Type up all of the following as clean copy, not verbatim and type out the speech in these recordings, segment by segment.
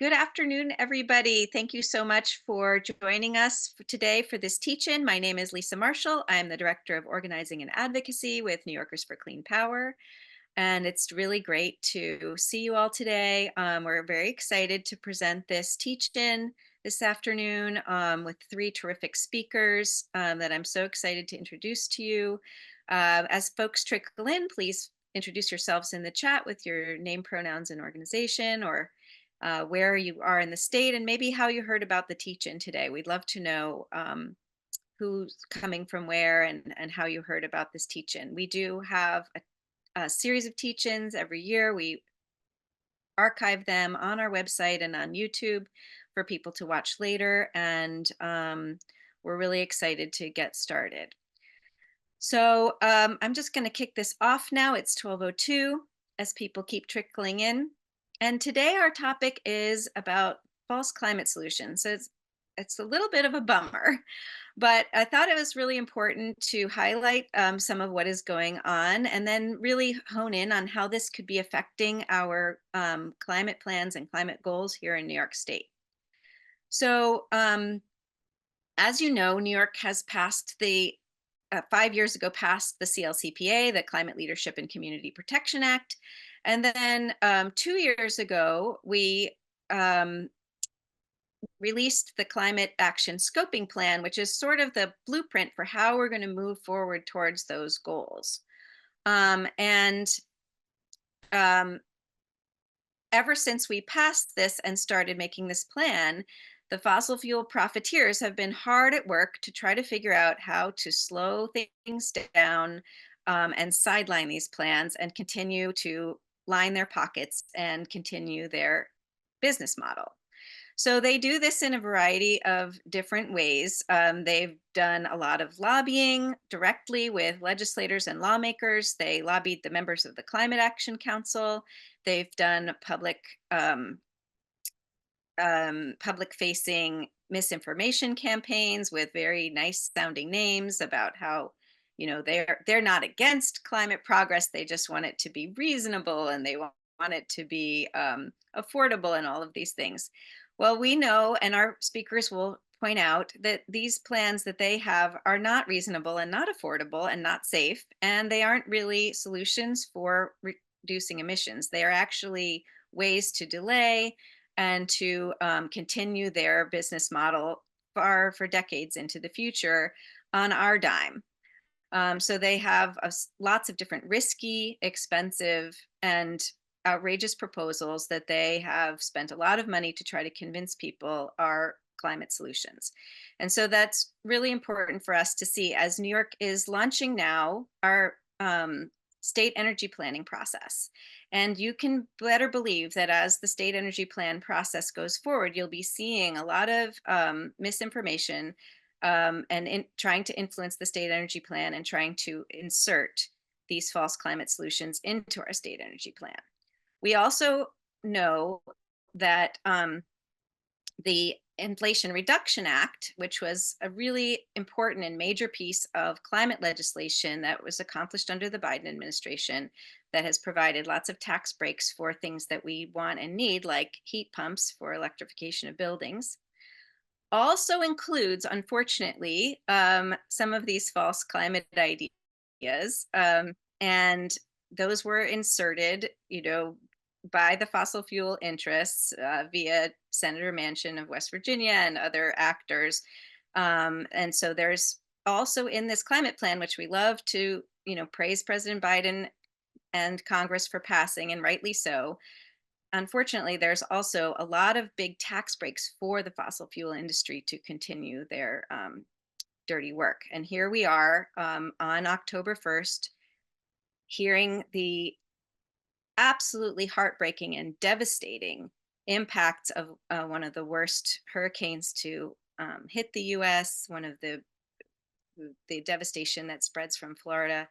Good afternoon, everybody. Thank you so much for joining us today for this teach-in. My name is Lisa Marshall. I'm the Director of Organizing and Advocacy with New Yorkers for Clean Power, and it's really great to see you all today. We're very excited to present this teach-in this afternoon with three terrific speakers that I'm so excited to introduce to you. As folks trickle in, please introduce yourselves in the chat with your name, pronouns, and organization, or where you are in the state, and maybe how you heard about the teach-in today. We'd love to know who's coming from where and how you heard about this teach-in. We do have a series of teach-ins every year. We archive them on our website and on YouTube for people to watch later, and we're really excited to get started. So I'm just going to kick this off now. It's 12:02 as people keep trickling in. And today our topic is about false climate solutions. So it's a little bit of a bummer, but I thought it was really important to highlight some of what is going on and then really hone in on how this could be affecting our climate plans and climate goals here in New York State. So as you know, New York has passed 5 years ago passed the CLCPA, the Climate Leadership and Community Protection Act. And then 2 years ago, we released the Climate Action Scoping Plan, which is sort of the blueprint for how we're going to move forward towards those goals. And ever since we passed this and started making this plan, the fossil fuel profiteers have been hard at work to try to figure out how to slow things down and sideline these plans and continue to line their pockets and continue their business model. So they do this in a variety of different ways. They've done a lot of lobbying directly with legislators and lawmakers. They lobbied the members of the Climate Action Council. They've done public-facing misinformation campaigns with very nice sounding names about how they're not against climate progress. They just want it to be reasonable and they want it to be affordable and all of these things. Well, we know, and our speakers will point out, that these plans that they have are not reasonable and not affordable and not safe, and they aren't really solutions for reducing emissions. They are actually ways to delay and to continue their business model for decades into the future on our dime. So they have lots of different risky, expensive, and outrageous proposals that they have spent a lot of money to try to convince people are climate solutions. And so that's really important for us to see as New York is launching now our state energy planning process. And you can better believe that as the state energy plan process goes forward, you'll be seeing a lot of misinformation and trying to influence the state energy plan and trying to insert these false climate solutions into our state energy plan. We also know that the Inflation Reduction Act, which was a really important and major piece of climate legislation that was accomplished under the Biden administration, that has provided lots of tax breaks for things that we want and need, like heat pumps for electrification of buildings, also includes, unfortunately, some of these false climate ideas. And those were inserted, by the fossil fuel interests via Senator Manchin of West Virginia and other actors. And so there's also in this climate plan, which we love to, praise President Biden and Congress for passing, and rightly so. Unfortunately, there's also a lot of big tax breaks for the fossil fuel industry to continue their dirty work. And here we are on October 1st, hearing the absolutely heartbreaking and devastating impacts of one of the worst hurricanes to hit the U.S., one of the devastation that spreads from Florida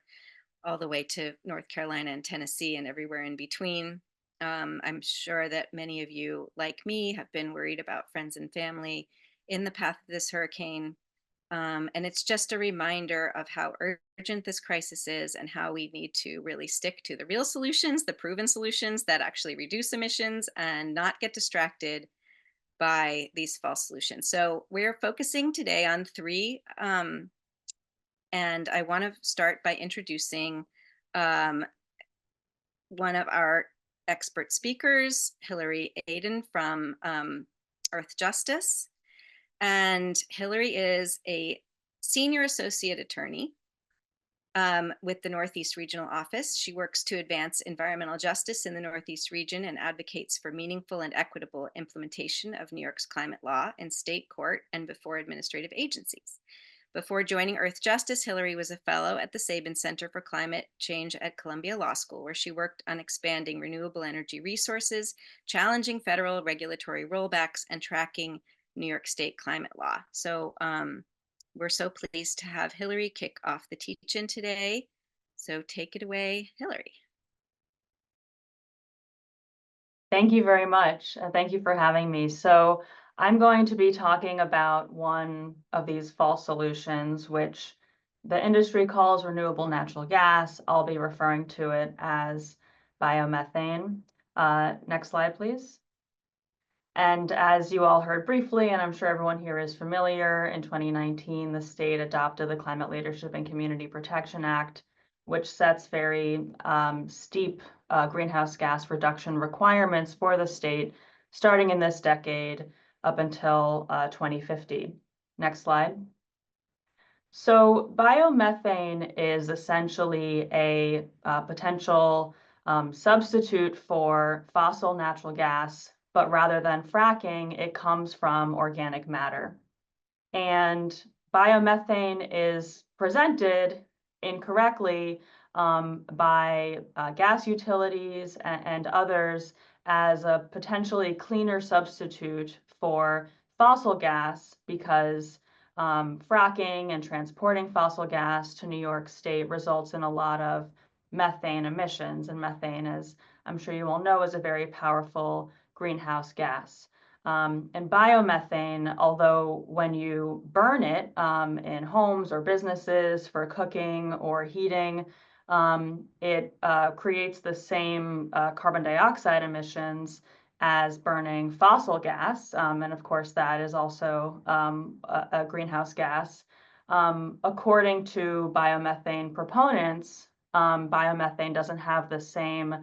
all the way to North Carolina and Tennessee and everywhere in between. I'm sure that many of you, like me, have been worried about friends and family in the path of this hurricane. And it's just a reminder of how urgent this crisis is and how we need to really stick to the real solutions, the proven solutions that actually reduce emissions and not get distracted by these false solutions. So we're focusing today on three, and I want to start by introducing um, one of our expert speakers, Hillary Aidun from Earthjustice. And Hillary is a senior associate attorney with the Northeast Regional Office. She works to advance environmental justice in the Northeast region and advocates for meaningful and equitable implementation of New York's climate law in state court and before administrative agencies. Before joining Earthjustice, Hillary was a fellow at the Sabin Center for Climate Change at Columbia Law School, where she worked on expanding renewable energy resources, challenging federal regulatory rollbacks, and tracking New York State climate law. So we're so pleased to have Hillary kick off the teach-in today. So take it away, Hillary. Thank you very much. Thank you for having me. So I'm going to be talking about one of these false solutions, which the industry calls renewable natural gas. I'll be referring to it as biomethane. Next slide, please. And as you all heard briefly, and I'm sure everyone here is familiar, in 2019, the state adopted the Climate Leadership and Community Protection Act, which sets very steep greenhouse gas reduction requirements for the state, starting in this decade up until 2050. Next slide. So biomethane is essentially a potential substitute for fossil natural gas, but rather than fracking, it comes from organic matter. And biomethane is presented incorrectly by gas utilities and others as a potentially cleaner substitute for fossil gas because fracking and transporting fossil gas to New York State results in a lot of methane emissions. And methane, as I'm sure you all know, is a very powerful greenhouse gas. And biomethane, although when you burn it in homes or businesses for cooking or heating, it creates the same carbon dioxide emissions as burning fossil gas. And of course, that is also a greenhouse gas. According to biomethane proponents, biomethane doesn't have the same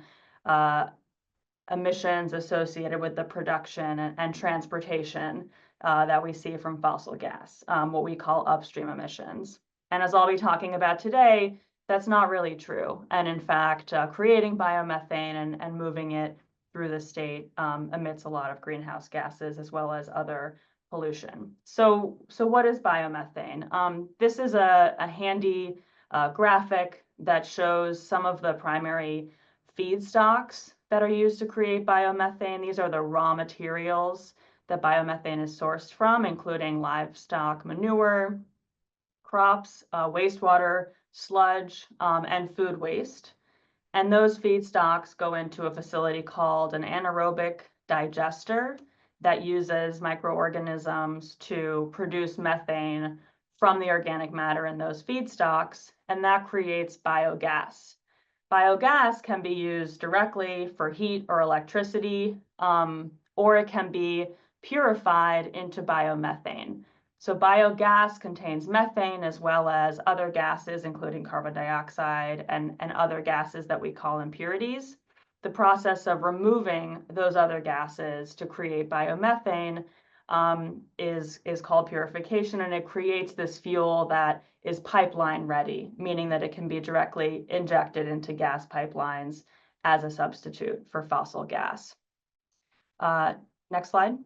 emissions associated with the production and transportation that we see from fossil gas, what we call upstream emissions. And as I'll be talking about today, that's not really true. And in fact, creating biomethane and moving it through the state emits a lot of greenhouse gases as well as other pollution. So what is biomethane? This is a handy graphic that shows some of the primary feedstocks that are used to create biomethane. These are the raw materials that biomethane is sourced from, including livestock manure, crops, wastewater, sludge, and food waste. And those feedstocks go into a facility called an anaerobic digester that uses microorganisms to produce methane from the organic matter in those feedstocks, and that creates biogas. Biogas can be used directly for heat or electricity, or it can be purified into biomethane. So biogas contains methane as well as other gases, including carbon dioxide and other gases that we call impurities. The process of removing those other gases to create biomethane is called purification, and it creates this fuel that is pipeline ready, meaning that it can be directly injected into gas pipelines as a substitute for fossil gas. Next slide.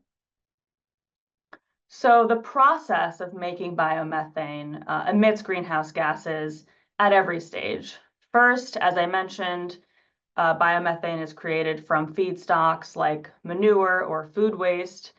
So the process of making biomethane emits greenhouse gases at every stage. First, as I mentioned, biomethane is created from feedstocks like manure or food waste.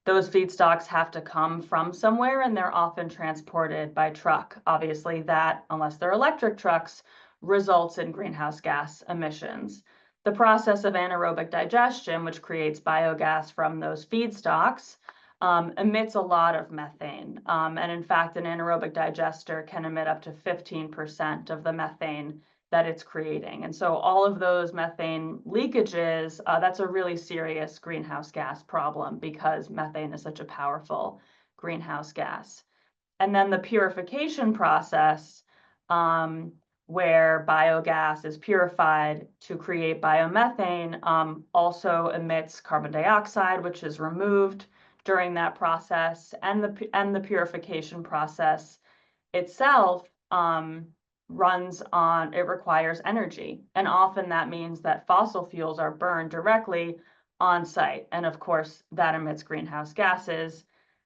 Those feedstocks have to come from somewhere, and they're often transported by truck. Obviously, that, unless they're electric trucks, results in greenhouse gas emissions. The process of anaerobic digestion, which creates biogas from those feedstocks, emits a lot of methane. And in fact, an anaerobic digester can emit up to 15% of the methane that it's creating. And so all of those methane leakages, that's a really serious greenhouse gas problem because methane is such a powerful greenhouse gas. And then the purification process, where biogas is purified to create biomethane, also emits carbon dioxide, which is removed during that process, and the purification process itself requires energy, and often that means that fossil fuels are burned directly on site, and of course that emits greenhouse gases.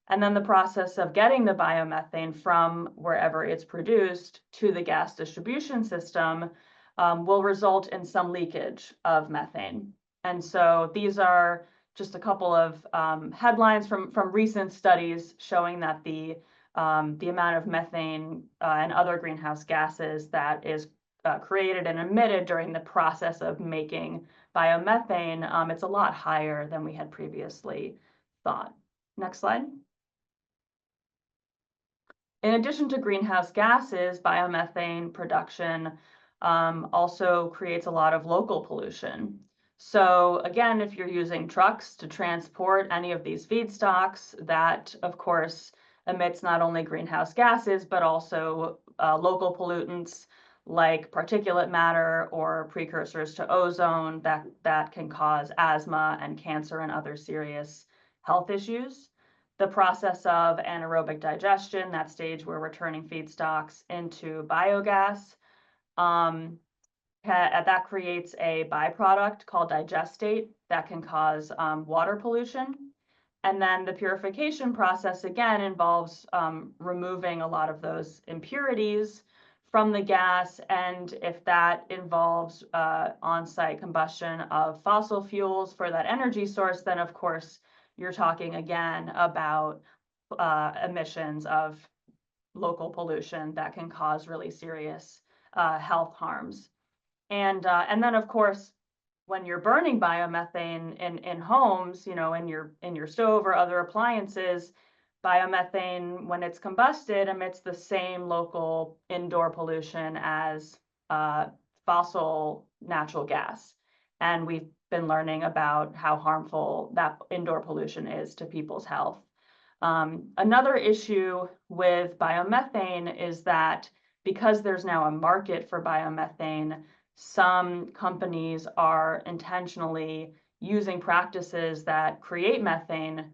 And then the process of getting the biomethane from wherever it's produced to the gas distribution system will result in some leakage of methane. And so these are just a couple of headlines from recent studies showing that the amount of methane and other greenhouse gases that is created and emitted during the process of making biomethane, it's a lot higher than we had previously thought. Next slide. In addition to greenhouse gases, biomethane production also creates a lot of local pollution. So again, if you're using trucks to transport any of these feedstocks, that of course emits not only greenhouse gases, but also local pollutants like particulate matter or precursors to ozone that can cause asthma and cancer and other serious health issues. The process of anaerobic digestion, that stage where we're turning feedstocks into biogas, that creates a byproduct called digestate that can cause water pollution. And then the purification process, again, involves removing a lot of those impurities from the gas. And if that involves on-site combustion of fossil fuels for that energy source, then of course, you're talking again about emissions of local pollution that can cause really serious health harms. And then of course, when you're burning biomethane in homes, you know, in your stove or other appliances, biomethane, when it's combusted, emits the same local indoor pollution as fossil natural gas. And we've been learning about how harmful that indoor pollution is to people's health. Another issue with biomethane is that because there's now a market for biomethane, some companies are intentionally using practices that create methane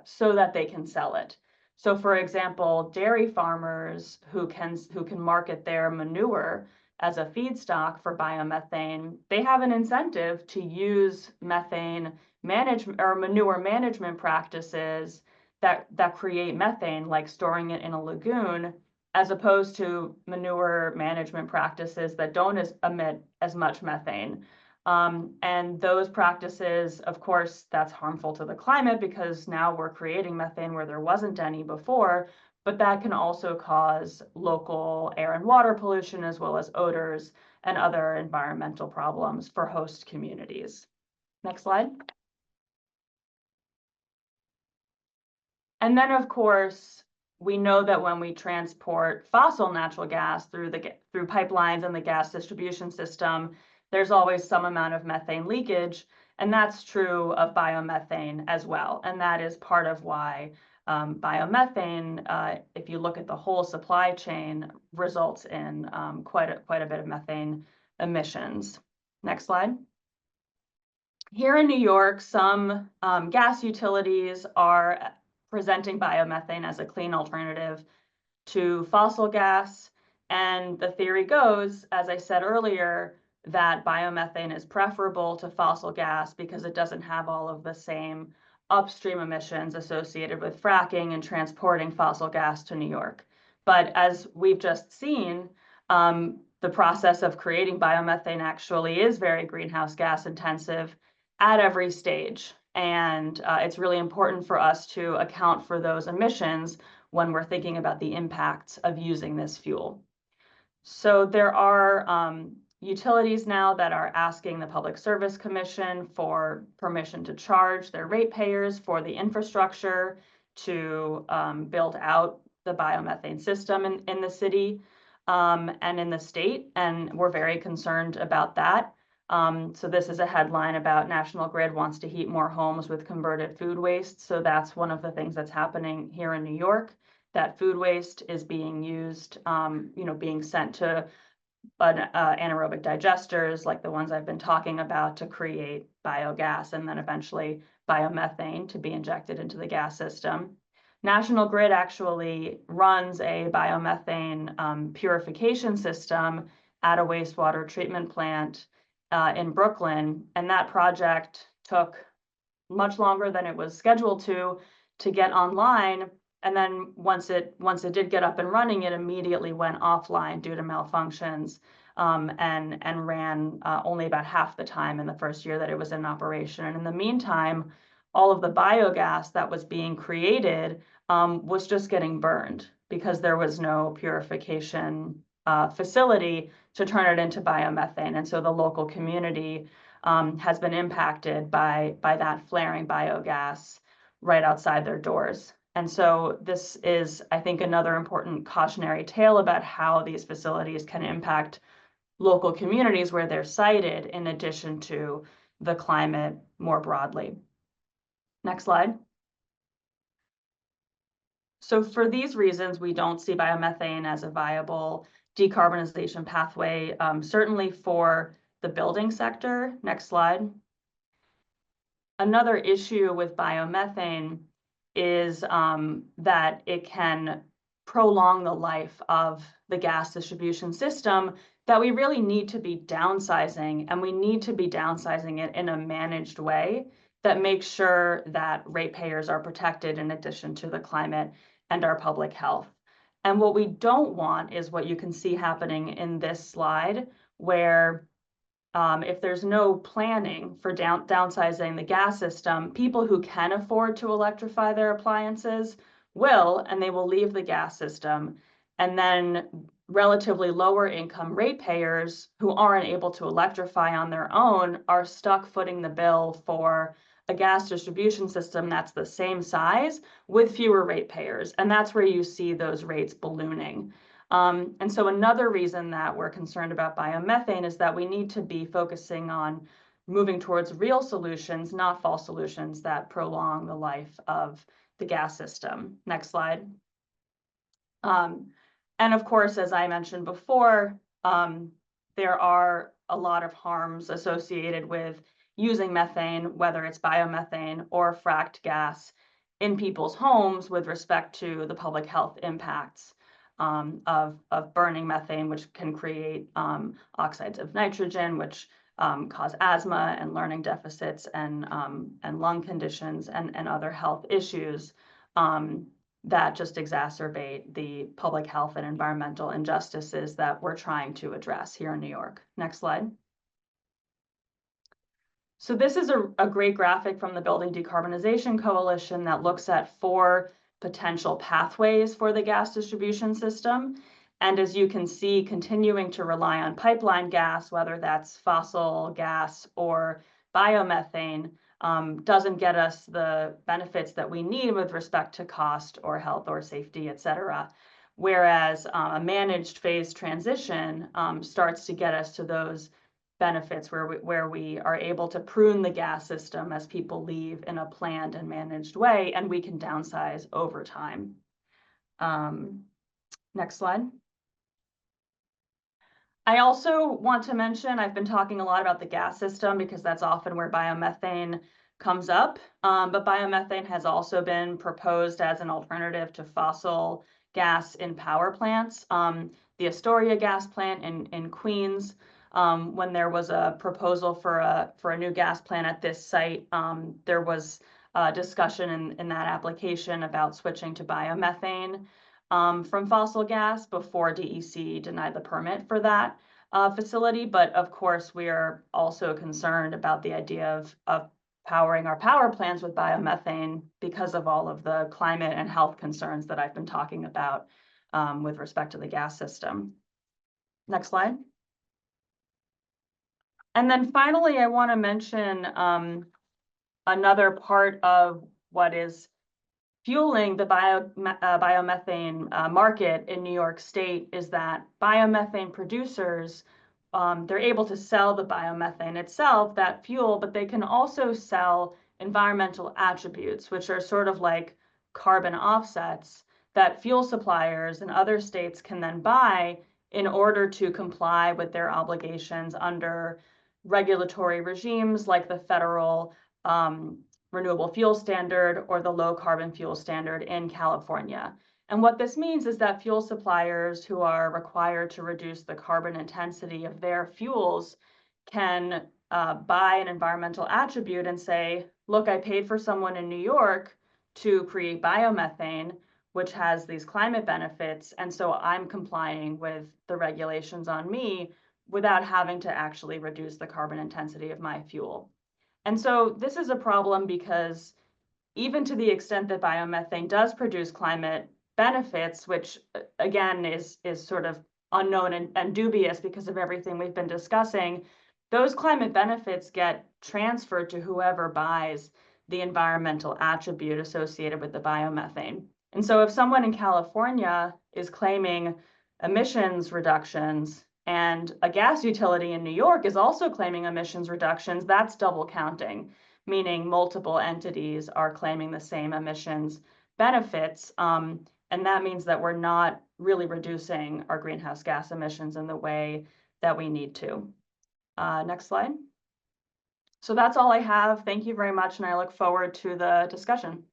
so that they can sell it. So for example, dairy farmers who can market their manure as a feedstock for biomethane, they have an incentive to use methane management or manure management practices that create methane, like storing it in a lagoon, as opposed to manure management practices that don't emit as much methane. And those practices, of course, that's harmful to the climate because now we're creating methane where there wasn't any before, but that can also cause local air and water pollution as well as odors and other environmental problems for host communities. Next slide. And then, of course, we know that when we transport fossil natural gas through pipelines and the gas distribution system, there's always some amount of methane leakage, and that's true of biomethane as well. And that is part of why biomethane, if you look at the whole supply chain, results in quite a bit of methane emissions. Next slide. Here in New York, some gas utilities are presenting biomethane as a clean alternative to fossil gas. And the theory goes, as I said earlier, that biomethane is preferable to fossil gas because it doesn't have all of the same upstream emissions associated with fracking and transporting fossil gas to New York. But as we've just seen, the process of creating biomethane actually is very greenhouse gas intensive at every stage. And it's really important for us to account for those emissions when we're thinking about the impacts of using this fuel. So there are utilities now that are asking the Public Service Commission for permission to charge their ratepayers for the infrastructure to build out the biomethane system in the city and in the state, and we're very concerned about that. So this is a headline about National Grid wants to heat more homes with converted food waste. So that's one of the things that's happening here in New York. That food waste is being used, being sent to anaerobic digesters like the ones I've been talking about to create biogas and then eventually biomethane to be injected into the gas system. National Grid actually runs a biomethane purification system at a wastewater treatment plant in Brooklyn, and that project took much longer than it was scheduled to get online. And then once it did get up and running, it immediately went offline due to malfunctions and ran only about half the time in the first year that it was in operation. And in the meantime, all of the biogas that was being created was just getting burned because there was no purification facility to turn it into biomethane. And so the local community has been impacted by that flaring biogas right outside their doors. And so this is, I think, another important cautionary tale about how these facilities can impact local communities where they're sited, in addition to the climate more broadly. Next slide. So for these reasons, we don't see biomethane as a viable decarbonization pathway, certainly for the building sector. Next slide. Another issue with biomethane is that it can prolong the life of the gas distribution system that we really need to be downsizing, and we need to be downsizing it in a managed way that makes sure that ratepayers are protected in addition to the climate and our public health. And what we don't want is what you can see happening in this slide, where if there's no planning for downsizing the gas system, people who can afford to electrify their appliances will, and they will leave the gas system. And then relatively lower income ratepayers who aren't able to electrify on their own are stuck footing the bill for a gas distribution system that's the same size with fewer ratepayers. And that's where you see those rates ballooning. And so another reason that we're concerned about biomethane is that we need to be focusing on moving towards real solutions, not false solutions that prolong the life of the gas system. Next slide. And of course, as I mentioned before, there are a lot of harms associated with using methane, whether it's biomethane or fracked gas in people's homes with respect to the public health impacts of burning methane, which can create oxides of nitrogen, which cause asthma and learning deficits and lung conditions and other health issues that just exacerbate the public health and environmental injustices that we're trying to address here in New York. Next slide. So this is a great graphic from the Building Decarbonization Coalition that looks at 4 potential pathways for the gas distribution system. And as you can see, continuing to rely on pipeline gas, whether that's fossil gas or biomethane, doesn't get us the benefits that we need with respect to cost or health or safety, et cetera. Whereas a managed phase transition starts to get us to those benefits where we are able to prune the gas system as people leave in a planned and managed way, and we can downsize over time. Next slide. I also want to mention, I've been talking a lot about the gas system because that's often where biomethane comes up, but biomethane has also been proposed as an alternative to fossil gas in power plants. The Astoria gas plant in Queens, when there was a proposal for a new gas plant at this site, there was discussion in that application about switching to biomethane from fossil gas before DEC denied the permit for that facility. But of course, we are also concerned about the idea of powering our power plants with biomethane because of all of the climate and health concerns that I've been talking about with respect to the gas system. Next slide. And then finally, I want to mention another part of what is fueling the biomethane market in New York State is that biomethane producers, they're able to sell the biomethane itself, that fuel, but they can also sell environmental attributes, which are sort of like carbon offsets that fuel suppliers in other states can then buy in order to comply with their obligations under regulatory regimes like the federal renewable fuel standard or the low carbon fuel standard in California. And what this means is that fuel suppliers who are required to reduce the carbon intensity of their fuels can buy an environmental attribute and say, look, I paid for someone in New York to create biomethane, which has these climate benefits, and so I'm complying with the regulations on me without having to actually reduce the carbon intensity of my fuel. And so this is a problem because even to the extent that biomethane does produce climate benefits, which again is sort of unknown and dubious because of everything we've been discussing, those climate benefits get transferred to whoever buys the environmental attribute associated with the biomethane. And so if someone in California is claiming emissions reductions and a gas utility in New York is also claiming emissions reductions, that's double counting, meaning multiple entities are claiming the same emissions benefits. And that means that we're not really reducing our greenhouse gas emissions in the way that we need to. Next slide. So that's all I have. Thank you very much, and I look forward to the discussion.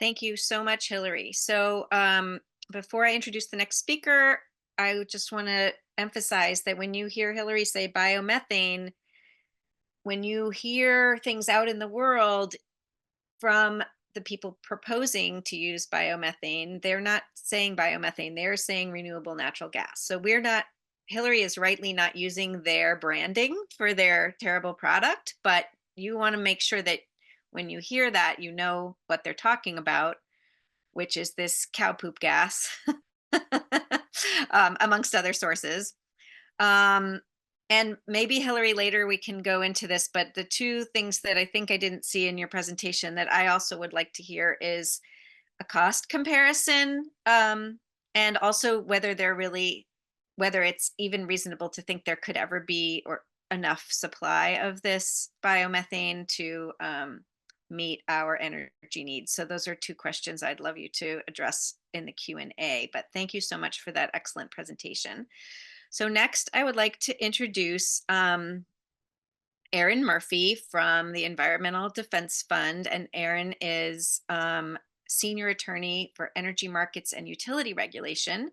Thank you so much, Hillary. So before I introduce the next speaker, I just want to emphasize that when you hear Hillary say biomethane, when you hear things out in the world from the people proposing to use biomethane, they're not saying biomethane, they're saying renewable natural gas. So Hillary is rightly not using their branding for their terrible product, but you want to make sure that when you hear that, you know what they're talking about, which is this cow poop gas, amongst other sources. And maybe Hillary, later we can go into this, but the two things that I think I didn't see in your presentation that I also would like to hear is a cost comparison, and also whether it's even reasonable to think there could ever be or enough supply of this biomethane to meet our energy needs. So those are two questions I'd love you to address in the Q&A, but thank you so much for that excellent presentation. So next, I would like to introduce Erin Murphy from the Environmental Defense Fund, and Erin is Senior Attorney for Energy Markets and Utility Regulation.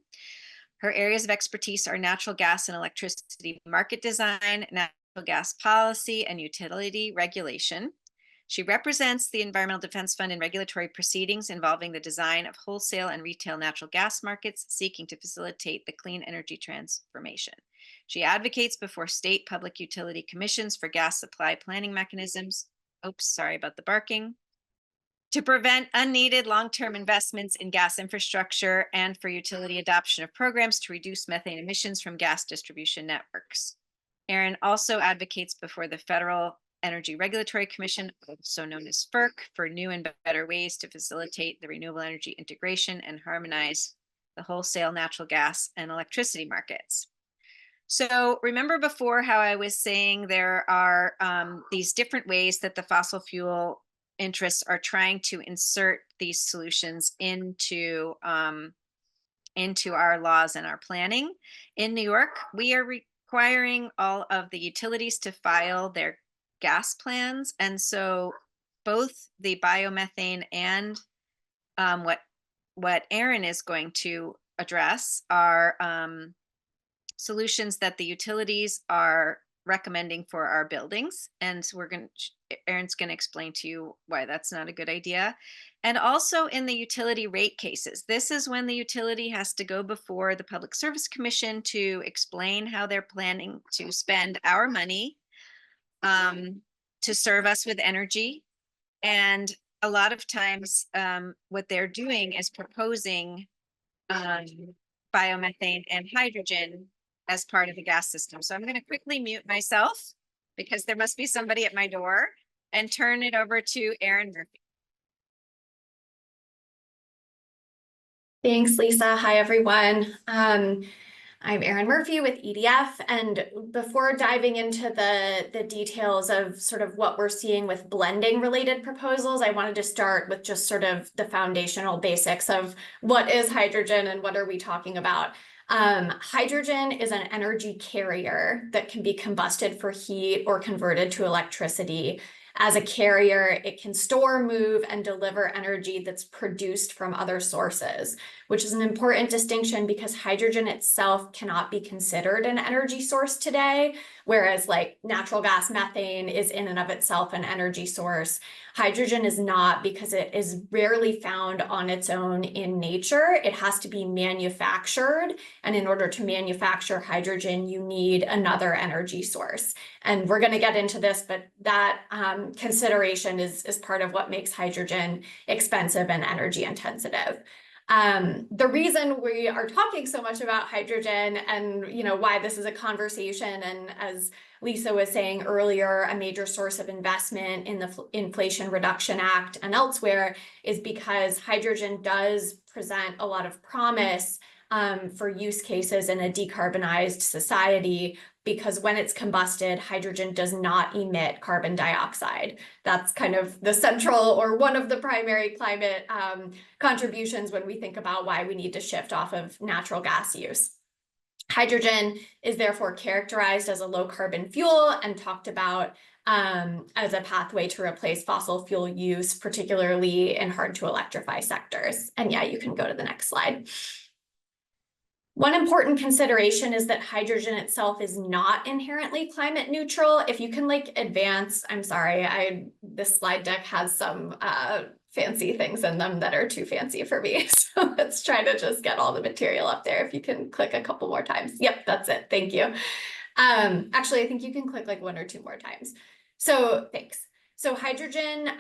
Her areas of expertise are natural gas and electricity market design, natural gas policy, and utility regulation. She represents the Environmental Defense Fund in regulatory proceedings involving the design of wholesale and retail natural gas markets seeking to facilitate the clean energy transformation. She advocates before state public utility commissions for gas supply planning mechanisms. Oops, sorry about the barking. To prevent unneeded long-term investments in gas infrastructure and for utility adoption of programs to reduce methane emissions from gas distribution networks. Erin also advocates before the Federal Energy Regulatory Commission, also known as FERC, for new and better ways to facilitate the renewable energy integration and harmonize the wholesale natural gas and electricity markets. So remember before how I was saying there are these different ways that the fossil fuel interests are trying to insert these solutions into our laws and our planning. In New York, we are requiring all of the utilities to file their gas plans, and so both the biomethane and what Erin is going to address are solutions that the utilities are recommending for our buildings, and so Erin's going to explain to you why that's not a good idea. And also in the utility rate cases, this is when the utility has to go before the Public Service Commission to explain how they're planning to spend our money to serve us with energy. And a lot of times what they're doing is proposing biomethane and hydrogen as part of the gas system. So I'm going to quickly mute myself because there must be somebody at my door and turn it over to Erin Murphy. Thanks, Lisa. Hi, everyone. I'm Erin Murphy with EDF, and before diving into the details of sort of what we're seeing with blending related proposals, I wanted to start with just sort of the foundational basics of what is hydrogen and what are we talking about. Hydrogen is an energy carrier that can be combusted for heat or converted to electricity. As a carrier, it can store, move, and deliver energy that's produced from other sources, which is an important distinction because hydrogen itself cannot be considered an energy source today, whereas like natural gas methane is in and of itself an energy source. Hydrogen is not because it is rarely found on its own in nature. It has to be manufactured, and in order to manufacture hydrogen, you need another energy source. And we're going to get into this, but that consideration is part of what makes hydrogen expensive and energy intensive. The reason we are talking so much about hydrogen and why this is a conversation, and as Lisa was saying earlier, a major source of investment in the Inflation Reduction Act and elsewhere, is because hydrogen does present a lot of promise for use cases in a decarbonized society, because when it's combusted, hydrogen does not emit carbon dioxide. That's kind of the central or one of the primary climate contributions when we think about why we need to shift off of natural gas use. Hydrogen is therefore characterized as a low carbon fuel and talked about as a pathway to replace fossil fuel use, particularly in hard to electrify sectors. And yeah, you can go to the next slide. One important consideration is that hydrogen itself is not inherently climate neutral. If you can advance, I'm sorry, this slide deck has some fancy things in them that are too fancy for me. So let's try to just get all the material up there. If you can click a couple more times. Yep, that's it. Thank you. Actually, I think you can click one or two more times. So thanks. So hydrogen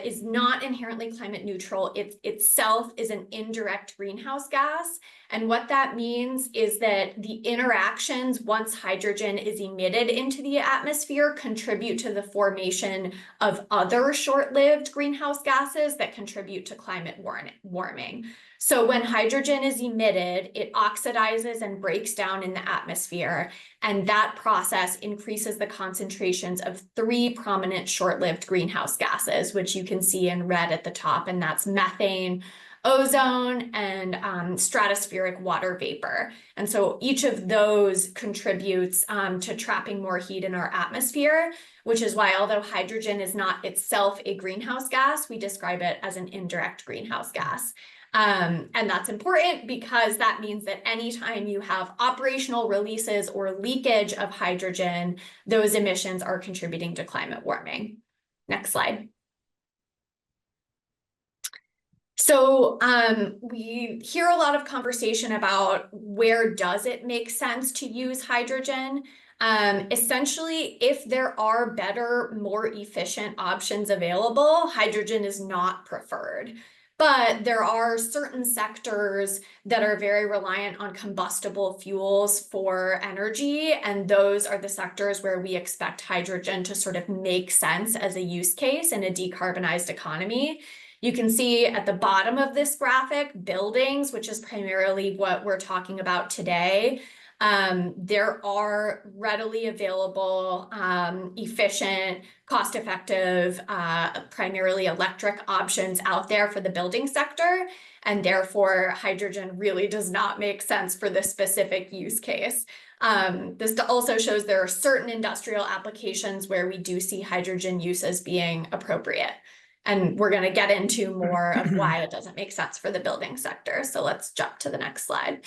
is not inherently climate neutral. It itself is an indirect greenhouse gas. And what that means is that the interactions once hydrogen is emitted into the atmosphere contribute to the formation of other short-lived greenhouse gases that contribute to climate warming. So when hydrogen is emitted, it oxidizes and breaks down in the atmosphere, and that process increases the concentrations of three prominent short-lived greenhouse gases, which you can see in red at the top, and that's methane, ozone, and stratospheric water vapor. And so each of those contributes to trapping more heat in our atmosphere, which is why, although hydrogen is not itself a greenhouse gas, we describe it as an indirect greenhouse gas. And that's important because that means that anytime you have operational releases or leakage of hydrogen, those emissions are contributing to climate warming. Next slide. So we hear a lot of conversation about where does it make sense to use hydrogen. Essentially, if there are better, more efficient options available, hydrogen is not preferred. But there are certain sectors that are very reliant on combustible fuels for energy, and those are the sectors where we expect hydrogen to sort of make sense as a use case in a decarbonized economy. You can see at the bottom of this graphic, buildings, which is primarily what we're talking about today. There are readily available, efficient, cost-effective, primarily electric options out there for the building sector, and therefore hydrogen really does not make sense for this specific use case. This also shows there are certain industrial applications where we do see hydrogen use as being appropriate. And we're going to get into more of why it doesn't make sense for the building sector. So let's jump to the next slide.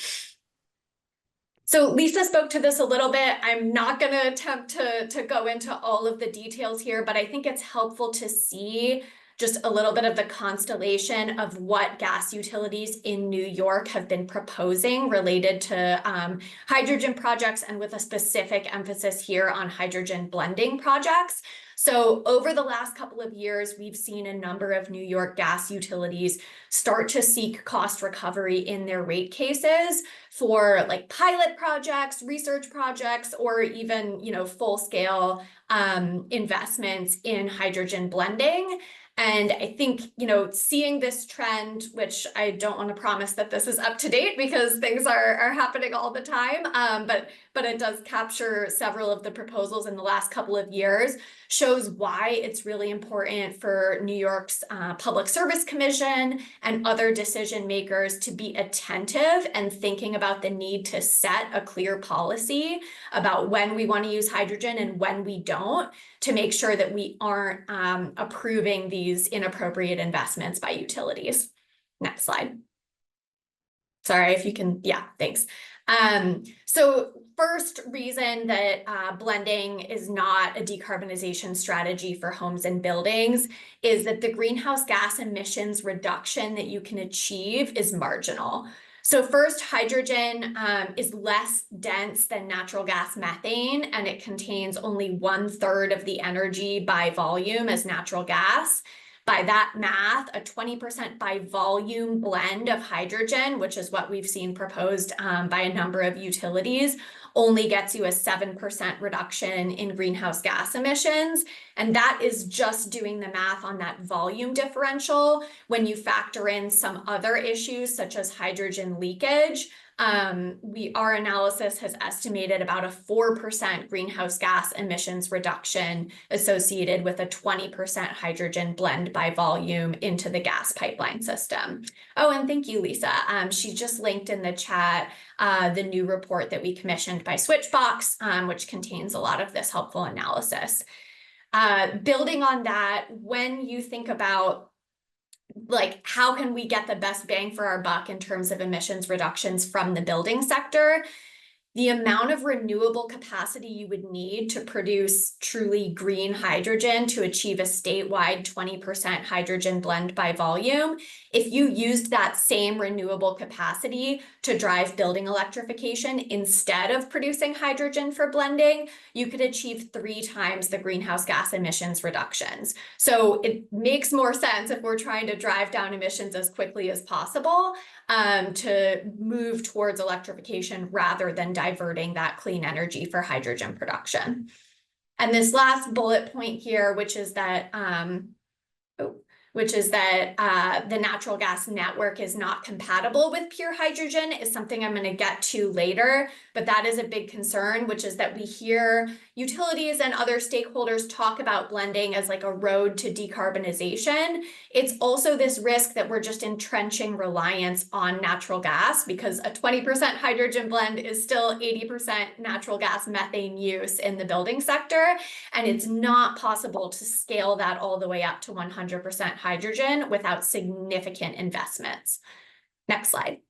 So Lisa spoke to this a little bit. I'm not going to attempt to go into all of the details here, but I think it's helpful to see just a little bit of the constellation of what gas utilities in New York have been proposing related to hydrogen projects, and with a specific emphasis here on hydrogen blending projects. So over the last couple of years, we've seen a number of New York gas utilities start to seek cost recovery in their rate cases for like pilot projects, research projects, or even, full-scale investments in hydrogen blending. And I think, you know, seeing this trend, which I don't want to promise that this is up to date because things are happening all the time, but it does capture several of the proposals in the last couple of years, shows why it's really important for New York's Public Service Commission and other decision makers to be attentive and thinking about the need to set a clear policy about when we want to use hydrogen and when we don't, to make sure that we aren't approving these inappropriate investments by utilities. Next slide. Sorry, if you can, yeah, thanks. So first reason that blending is not a decarbonization strategy for homes and buildings is that the greenhouse gas emissions reduction that you can achieve is marginal. So first, hydrogen is less dense than natural gas methane, and it contains only 1/3 of the energy by volume as natural gas. By that math, a 20% by volume blend of hydrogen, which is what we've seen proposed by a number of utilities, only gets you a 7% reduction in greenhouse gas emissions. And that is just doing the math on that volume differential. When you factor in some other issues such as hydrogen leakage, our analysis has estimated about a 4% greenhouse gas emissions reduction associated with a 20% hydrogen blend by volume into the gas pipeline system. Oh, and thank you, Lisa. She just linked in the chat the new report that we commissioned by Switchbox, which contains a lot of this helpful analysis. Building on that, when you think about like, how can we get the best bang for our buck in terms of emissions reductions from the building sector? The amount of renewable capacity you would need to produce truly green hydrogen to achieve a statewide 20% hydrogen blend by volume, if you used that same renewable capacity to drive building electrification instead of producing hydrogen for blending, you could achieve 3 times the greenhouse gas emissions reductions. So it makes more sense if we're trying to drive down emissions as quickly as possible to move towards electrification rather than diverting that clean energy for hydrogen production. And this last bullet point here, which is that the natural gas network is not compatible with pure hydrogen, is something I'm going to get to later, but that is a big concern, which is that we hear utilities and other stakeholders talk about blending as like a road to decarbonization. It's also this risk that we're just entrenching reliance on natural gas, because a 20% hydrogen blend is still 80% natural gas methane use in the building sector, and it's not possible to scale that all the way up to 100% hydrogen without significant investments. Next slide.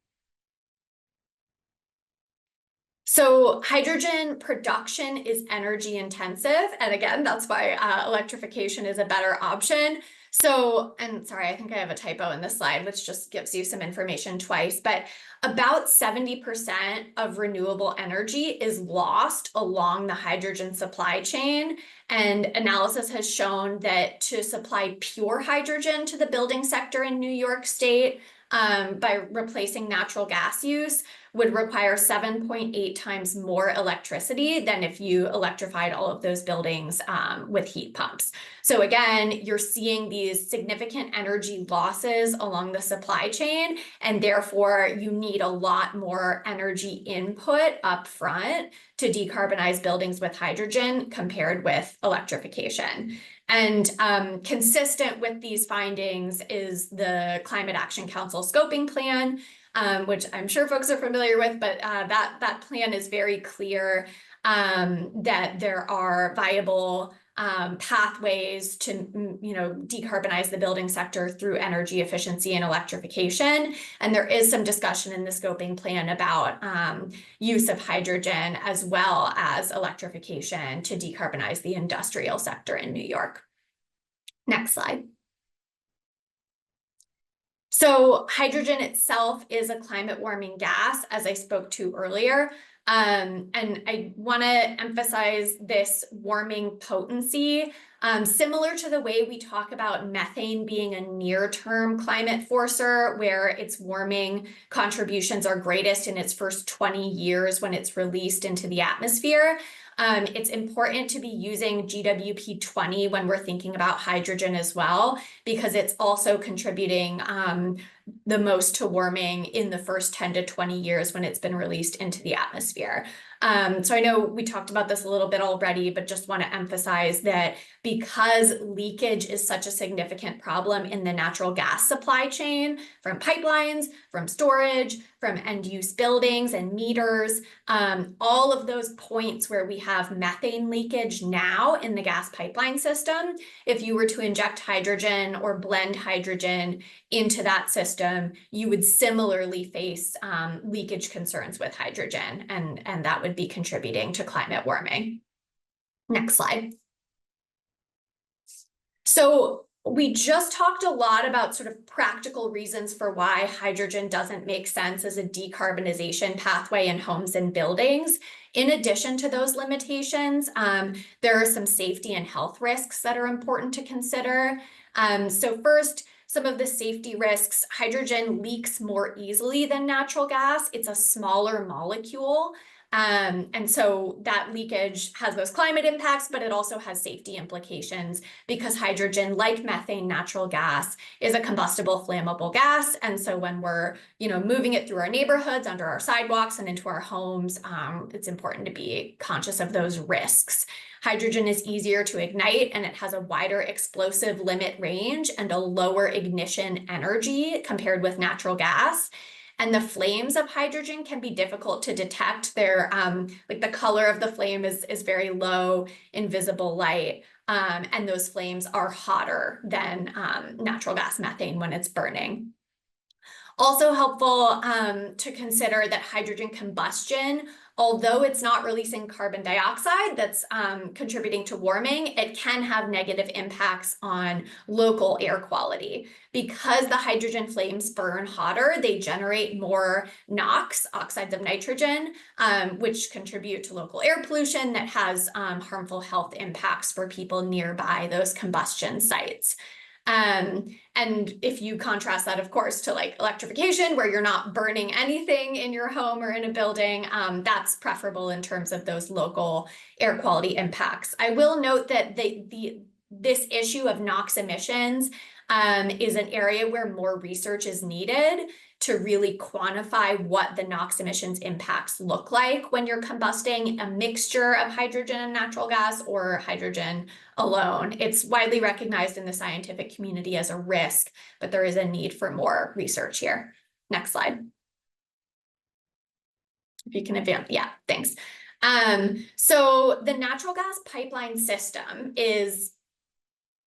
So hydrogen production is energy intensive. And again, that's why electrification is a better option. So, and sorry, I think I have a typo in this slide, which just gives you some information twice, but about 70% of renewable energy is lost along the hydrogen supply chain. And analysis has shown that to supply pure hydrogen to the building sector in New York State by replacing natural gas use would require 7.8 times more electricity than if you electrified all of those buildings with heat pumps. So again, you're seeing these significant energy losses along the supply chain, and therefore you need a lot more energy input up front to decarbonize buildings with hydrogen compared with electrification. And consistent with these findings is the Climate Action Council scoping plan, which I'm sure folks are familiar with, but that plan is very clear that there are viable pathways to decarbonize the building sector through energy efficiency and electrification. And there is some discussion in the scoping plan about use of hydrogen as well as electrification to decarbonize the industrial sector in New York. Next slide. So hydrogen itself is a climate warming gas, as I spoke to earlier. And I want to emphasize this warming potency, similar to the way we talk about methane being a near-term climate forcer, where its warming contributions are greatest in its first 20 years when it's released into the atmosphere. It's important to be using GWP 20 when we're thinking about hydrogen as well, because it's also contributing the most to warming in the first 10 to 20 years when it's been released into the atmosphere. So I know we talked about this a little bit already, but just want to emphasize that because leakage is such a significant problem in the natural gas supply chain, from pipelines, from storage, from end-use buildings and meters, all of those points where we have methane leakage now in the gas pipeline system, if you were to inject hydrogen or blend hydrogen into that system, you would similarly face leakage concerns with hydrogen, and that would be contributing to climate warming. Next slide. So we just talked a lot about sort of practical reasons for why hydrogen doesn't make sense as a decarbonization pathway in homes and buildings. In addition to those limitations, there are some safety and health risks that are important to consider. So first, some of the safety risks: hydrogen leaks more easily than natural gas. It's a smaller molecule. And so that leakage has those climate impacts, but it also has safety implications because hydrogen, like methane, natural gas, is a combustible, flammable gas. And so when we're, moving it through our neighborhoods, under our sidewalks, and into our homes, it's important to be conscious of those risks. Hydrogen is easier to ignite, and it has a wider explosive limit range and a lower ignition energy compared with natural gas. And the flames of hydrogen can be difficult to detect. They're like the color of the flame is very low in visible light. And those flames are hotter than natural gas methane when it's burning. Also helpful to consider that hydrogen combustion, although it's not releasing carbon dioxide that's contributing to warming, it can have negative impacts on local air quality. Because the hydrogen flames burn hotter, they generate more NOx, oxides of nitrogen, which contribute to local air pollution that has harmful health impacts for people nearby those combustion sites. And if you contrast that, of course, to like electrification, where you're not burning anything in your home or in a building, that's preferable in terms of those local air quality impacts. I will note that this issue of NOx emissions is an area where more research is needed to really quantify what the NOx emissions impacts look like when you're combusting a mixture of hydrogen and natural gas or hydrogen alone. It's widely recognized in the scientific community as a risk, but there is a need for more research here. Next slide. If you can advance, yeah, thanks. So the natural gas pipeline system is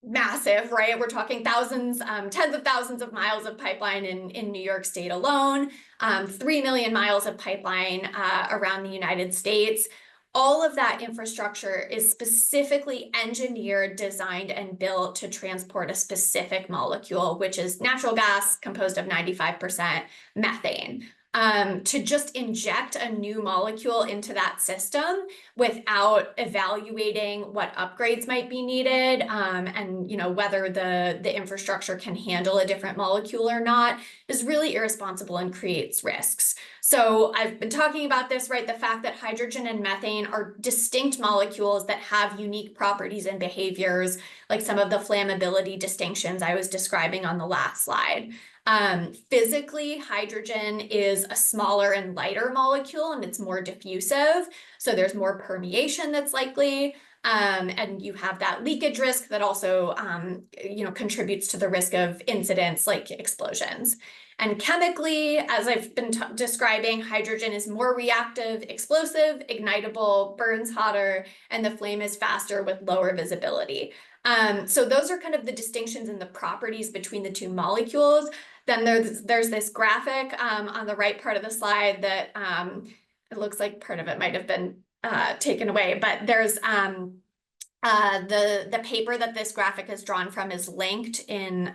massive, right? We're talking thousands, tens of thousands of miles of pipeline in New York State alone, 3 million miles of pipeline around the United States. All of that infrastructure is specifically engineered, designed, and built to transport a specific molecule, which is natural gas composed of 95% methane. To just inject a new molecule into that system without evaluating what upgrades might be needed, and whether the infrastructure can handle a different molecule or not, is really irresponsible and creates risks. So I've been talking about this, right? The fact that hydrogen and methane are distinct molecules that have unique properties and behaviors, like some of the flammability distinctions I was describing on the last slide. Physically, hydrogen is a smaller and lighter molecule, and it's more diffusive. So there's more permeation that's likely. And you have that leakage risk that also, contributes to the risk of incidents like explosions. And chemically, as I've been describing, hydrogen is more reactive, explosive, ignitable, burns hotter, and the flame is faster with lower visibility. So those are kind of the distinctions in the properties between the two molecules. Then there's this graphic on the right part of the slide that it looks like part of it might have been taken away, but there's the paper that this graphic is drawn from is linked in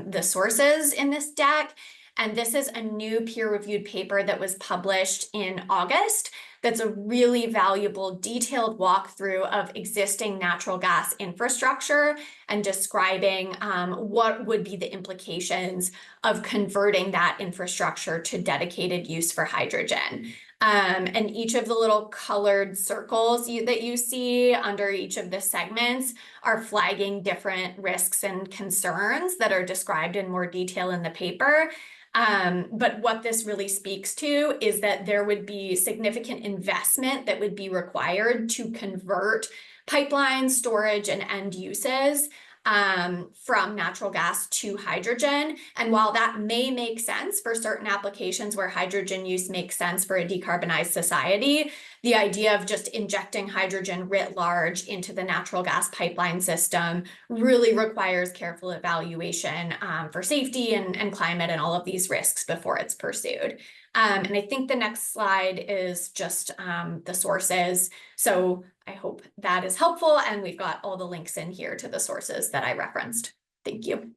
the sources in this deck. And this is a new peer-reviewed paper that was published in August that's a really valuable detailed walkthrough of existing natural gas infrastructure and describing what would be the implications of converting that infrastructure to dedicated use for hydrogen. And each of the little colored circles that you see under each of the segments are flagging different risks and concerns that are described in more detail in the paper. But what this really speaks to is that there would be significant investment that would be required to convert pipelines, storage, and end uses from natural gas to hydrogen. And while that may make sense for certain applications where hydrogen use makes sense for a decarbonized society, the idea of just injecting hydrogen writ large into the natural gas pipeline system really requires careful evaluation for safety and climate and all of these risks before it's pursued. And I think the next slide is just the sources. So I hope that is helpful. And we've got all the links in here to the sources that I referenced. Thank you.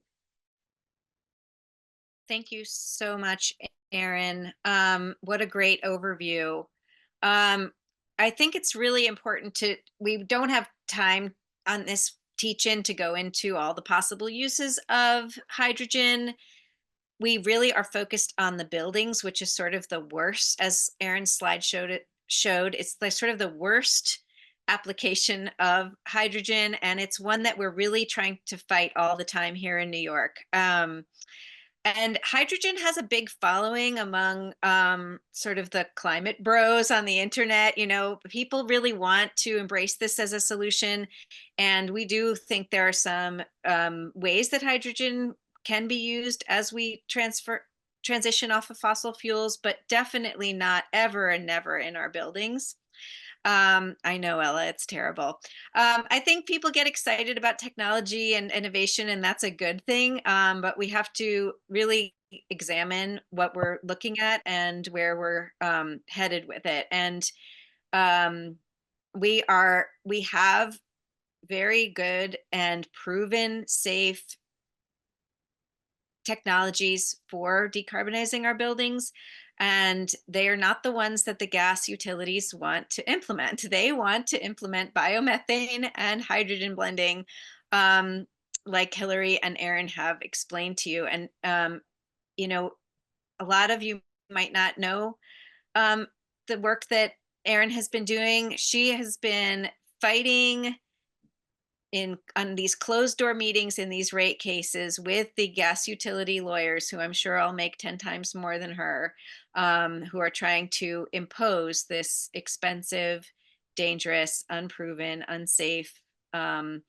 Thank you so much, Erin. What a great overview. I think it's really important we don't have time on this teach-in to go into all the possible uses of hydrogen. We really are focused on the buildings, which is sort of the worst, as Erin's slide showed. It's the sort of the worst application of hydrogen, and it's one that we're really trying to fight all the time here in New York. And hydrogen has a big following among sort of the climate bros on the internet. You know, people really want to embrace this as a solution. And we do think there are some ways that hydrogen can be used as we transition off of fossil fuels, but definitely not ever and never in our buildings. I know, Ella, it's terrible. I think people get excited about technology and innovation, and that's a good thing. But we have to really examine what we're looking at and where we're headed with it. And we have very good and proven safe technologies for decarbonizing our buildings. And they are not the ones that the gas utilities want to implement. They want to implement biomethane and hydrogen blending, like Hillary and Erin have explained to you. And, you know, a lot of you might not know the work that Erin has been doing. She has been fighting on these closed door meetings in these rate cases with the gas utility lawyers, who I'm sure I'll make 10 times more than her, who are trying to impose this expensive, dangerous, unproven, unsafe, and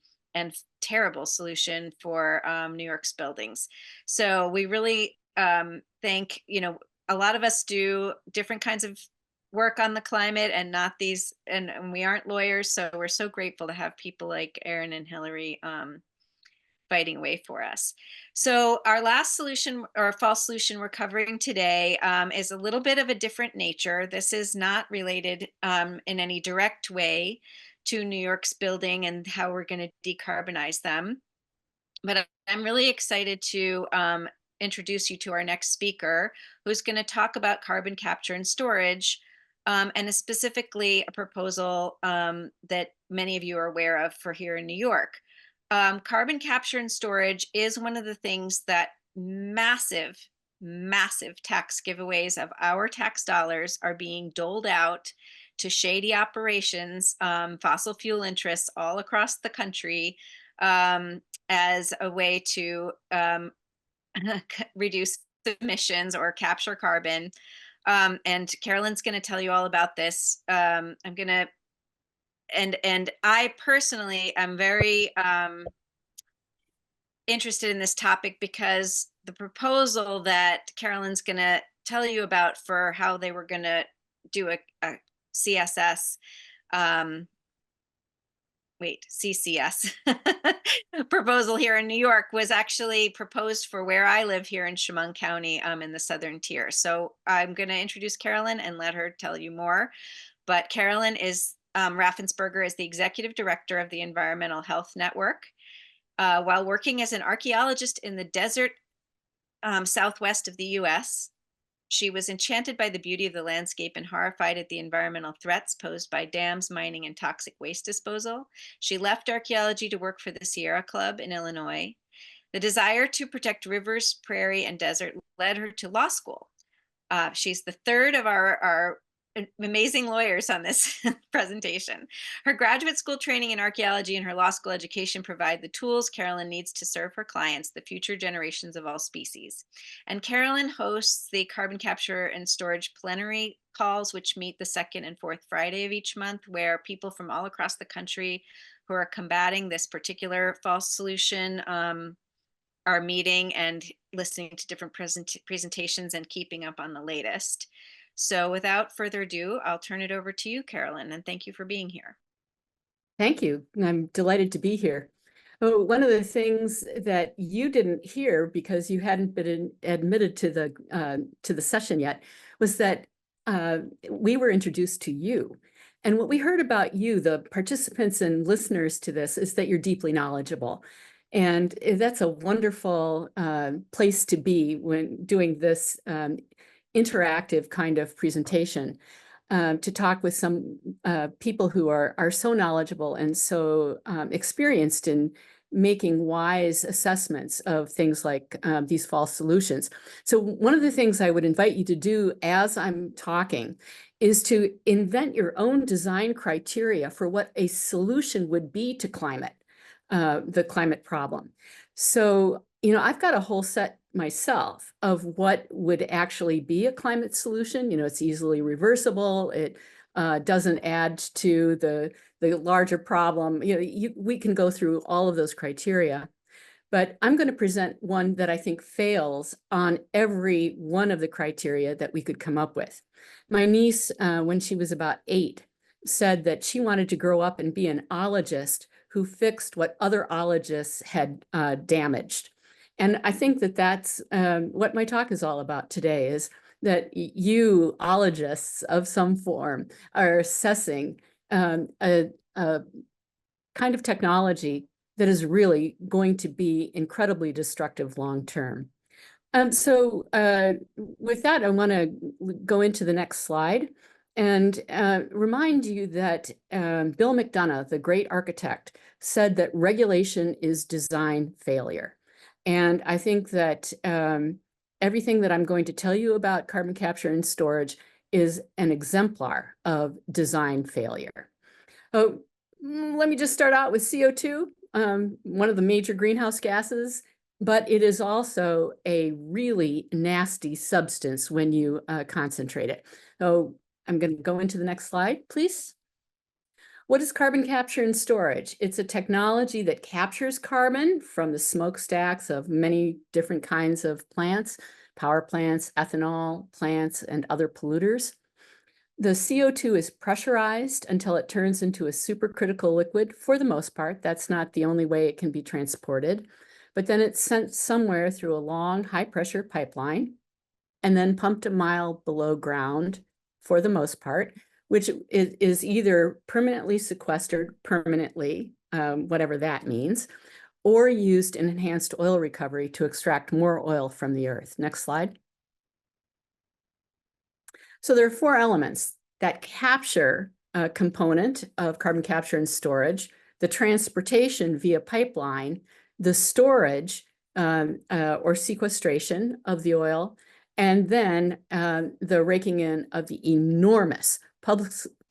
terrible solution for New York's buildings. So we really think, you know, a lot of us do different kinds of work on the climate and not these, and we aren't lawyers, so we're so grateful to have people like Erin and Hillary fighting away for us. So our last solution, or false solution, we're covering today is a little bit of a different nature. This is not related in any direct way to New York's building and how we're going to decarbonize them, but I'm really excited to introduce you to our next speaker, who's going to talk about carbon capture and storage, and specifically a proposal that many of you are aware of for here in New York. Carbon capture and storage is one of the things that massive tax giveaways of our tax dollars are being doled out to shady operations, fossil fuel interests all across the country, as a way to reduce emissions or capture carbon. And Carolyn's going to tell you all about this. And I personally am very interested in this topic because the proposal that Carolyn's going to tell you about for how they were going to do a CCS proposal here in New York was actually proposed for where I live here in Chemung County, in the Southern Tier. So I'm going to introduce Carolyn and let her tell you more. But Carolyn is Raffensperger is the executive director of the Environmental Health Network. While working as an archaeologist in the desert southwest of the U.S., She was enchanted by the beauty of the landscape and horrified at the environmental threats posed by dams, mining, and toxic waste disposal. She left archaeology to work for the Sierra Club in Illinois. The desire to protect rivers, prairie, and desert led her to law school. She's the third of our amazing lawyers on this presentation. Her graduate school training in archaeology and her law school education provide the tools Carolyn needs to serve her clients, the future generations of all species. And Carolyn hosts the carbon capture and storage plenary calls, which meet the second and fourth Friday of each month, where people from all across the country who are combating this particular false solution are meeting and listening to different presentations and keeping up on the latest. So without further ado, I'll turn it over to you, Carolyn, and thank you for being here. Thank you. I'm delighted to be here. Oh, one of the things that you didn't hear because you hadn't been admitted to the session yet was that we were introduced to you. And what we heard about you, the participants and listeners to this, is that you're deeply knowledgeable. And that's a wonderful place to be when doing this interactive kind of presentation, to talk with some people who are so knowledgeable and so experienced in making wise assessments of things like these false solutions. So one of the things I would invite you to do as I'm talking is to invent your own design criteria for what a solution would be to the climate problem. So, I've got a whole set myself of what would actually be a climate solution. It's easily reversible. It doesn't add to the larger problem. We can go through all of those criteria, but I'm going to present one that I think fails on every one of the criteria that we could come up with. My niece, when she was about 8, said that she wanted to grow up and be an ologist who fixed what other ologists had damaged. And I think that that's what my talk is all about today, is that you ologists of some form are assessing a kind of technology that is really going to be incredibly destructive long term. So with that, I want to go into the next slide and remind you that Bill McDonough, the great architect, said that regulation is design failure. And I think that everything that I'm going to tell you about carbon capture and storage is an exemplar of design failure. Oh, let me just start out with CO2, one of the major greenhouse gases, but it is also a really nasty substance when you concentrate it. So I'm going to go into the next slide, please. What is carbon capture and storage? It's a technology that captures carbon from the smokestacks of many different kinds of plants, power plants, ethanol plants, and other polluters. The CO2 is pressurized until it turns into a supercritical liquid. For the most part, that's not the only way it can be transported, but then it's sent somewhere through a long high-pressure pipeline and then pumped a mile below ground, for the most part, which is either permanently sequestered permanently, whatever that means, or used in enhanced oil recovery to extract more oil from the earth. Next slide. So there are 4 elements: that capture component of carbon capture and storage, the transportation via pipeline, the storage or sequestration of the oil, and then the raking in of the enormous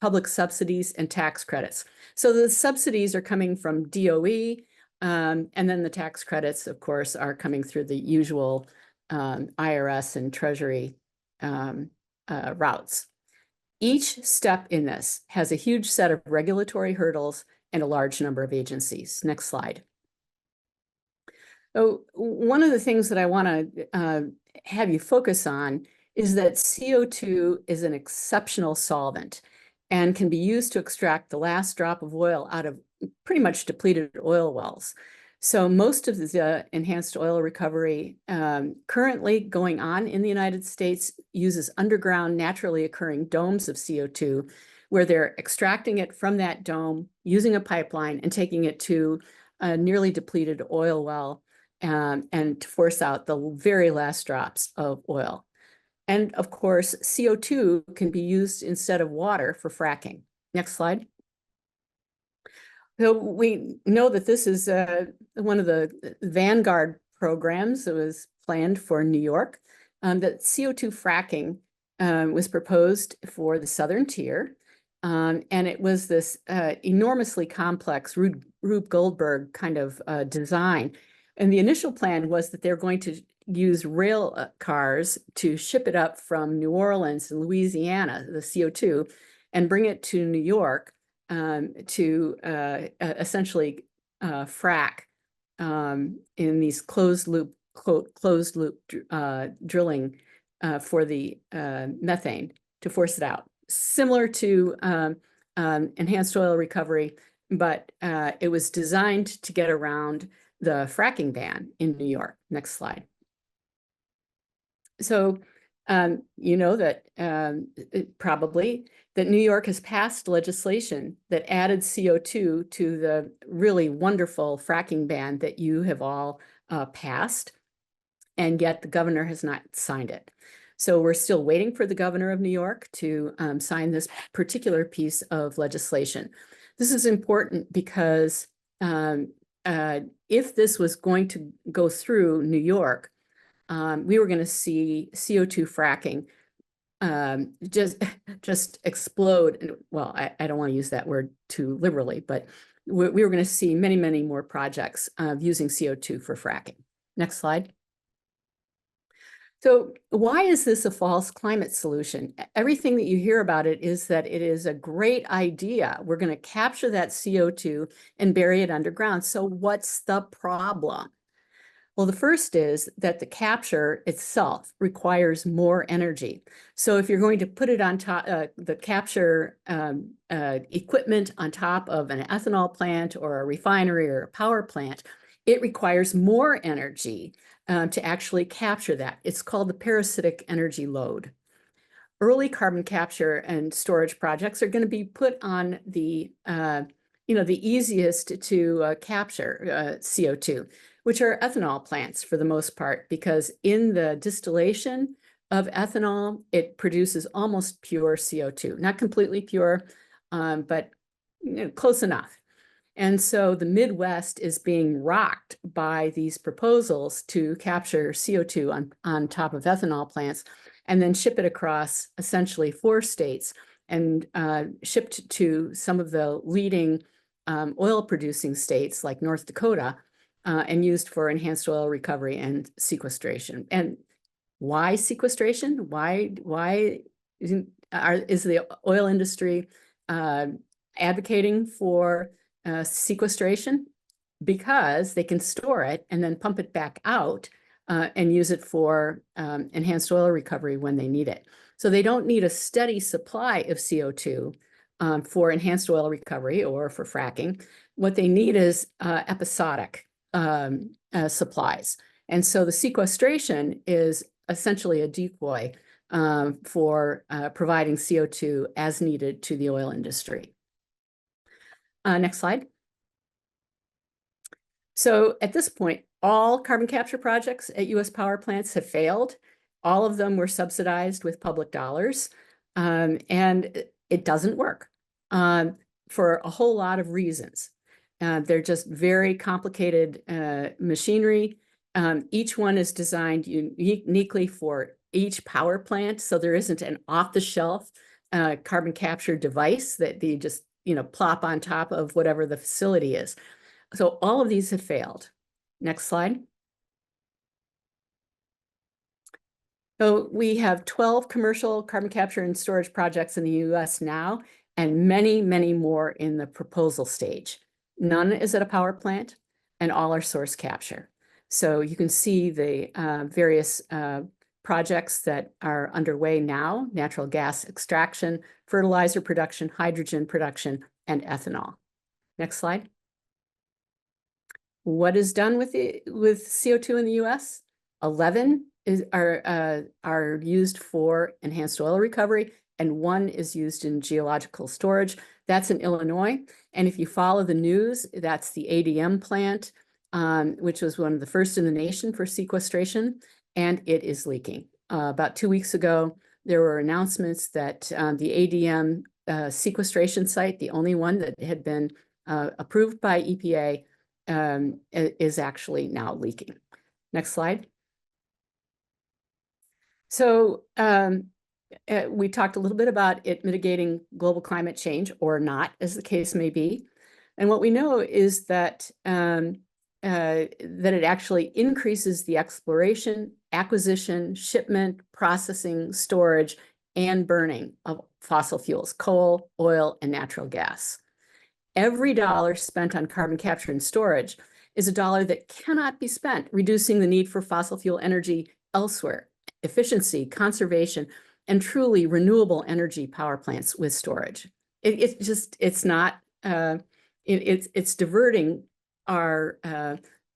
public subsidies and tax credits. So the subsidies are coming from DOE, and then the tax credits, of course, are coming through the usual IRS and Treasury routes. Each step in this has a huge set of regulatory hurdles and a large number of agencies. Next slide. So one of the things that I want to have you focus on is that CO2 is an exceptional solvent and can be used to extract the last drop of oil out of pretty much depleted oil wells. So most of the enhanced oil recovery currently going on in the United States uses underground naturally occurring domes of CO2, where they're extracting it from that dome, using a pipeline and taking it to a nearly depleted oil well and to force out the very last drops of oil. And of course, CO2 can be used instead of water for fracking. Next slide. So we know that this is one of the vanguard programs that was planned for New York, that CO2 fracking was proposed for the southern tier. And it was this enormously complex Rube Goldberg kind of design. And the initial plan was that they're going to use rail cars to ship it up from New Orleans and Louisiana, the CO2, and bring it to New York to essentially frack in these closed loop drilling for the methane to force it out, similar to enhanced oil recovery, but it was designed to get around the fracking ban in New York. Next slide. So you know that probably that New York has passed legislation that added CO2 to the really wonderful fracking ban that you have all passed, and yet the governor has not signed it. So we're still waiting for the governor of New York to sign this particular piece of legislation. This is important because if this was going to go through New York, we were going to see CO2 fracking just explode. Well, I don't want to use that word too liberally, but we were going to see many, many more projects using CO2 for fracking. Next slide. So why is this a false climate solution? Everything that you hear about it is that it is a great idea. We're going to capture that CO2 and bury it underground. So what's the problem? Well, the first is that the capture itself requires more energy. So if you're going to put it on top, the capture equipment on top of an ethanol plant or a refinery or a power plant, it requires more energy to actually capture that. It's called the parasitic energy load. Early carbon capture and storage projects are going to be put on the easiest to capture CO2, which are ethanol plants for the most part, because in the distillation of ethanol, it produces almost pure CO2, not completely pure, but close enough. And so the Midwest is being rocked by these proposals to capture CO2 on top of ethanol plants and then ship it across essentially 4 states and shipped to some of the leading oil producing states like North Dakota and used for enhanced oil recovery and sequestration. And why sequestration? Why is the oil industry advocating for sequestration? Because they can store it and then pump it back out and use it for enhanced oil recovery when they need it. So they don't need a steady supply of CO2 for enhanced oil recovery or for fracking. What they need is episodic supplies. And so the sequestration is essentially a decoy for providing CO2 as needed to the oil industry. Next slide. So at this point, all carbon capture projects at U.S. power plants have failed. All of them were subsidized with public dollars, and it doesn't work for a whole lot of reasons. They're just very complicated machinery. Each one is designed uniquely for each power plant, so there isn't an off-the-shelf carbon capture device that they just plop on top of whatever the facility is. So all of these have failed. Next slide. So we have 12 commercial carbon capture and storage projects in the US now, and many, many more in the proposal stage. None is at a power plant, and all are source capture. So you can see the various projects that are underway now: natural gas extraction, fertilizer production, hydrogen production, and ethanol. Next slide. What is done with CO2 in the US? 11 are used for enhanced oil recovery, and 1 is used in geological storage. That's in Illinois. And if you follow the news, that's the ADM plant, which was one of the first in the nation for sequestration, and it is leaking. about 2 weeks ago, there were announcements that the ADM sequestration site, the only one that had been approved by EPA, is actually now leaking. Next slide. So we talked a little bit about it mitigating global climate change or not, as the case may be. And what we know is that that it actually increases the exploration, acquisition, shipment, processing, storage, and burning of fossil fuels, coal, oil, and natural gas. Every dollar spent on carbon capture and storage is a dollar that cannot be spent reducing the need for fossil fuel energy elsewhere. Efficiency, conservation, and truly renewable energy power plants with storage. It's diverting our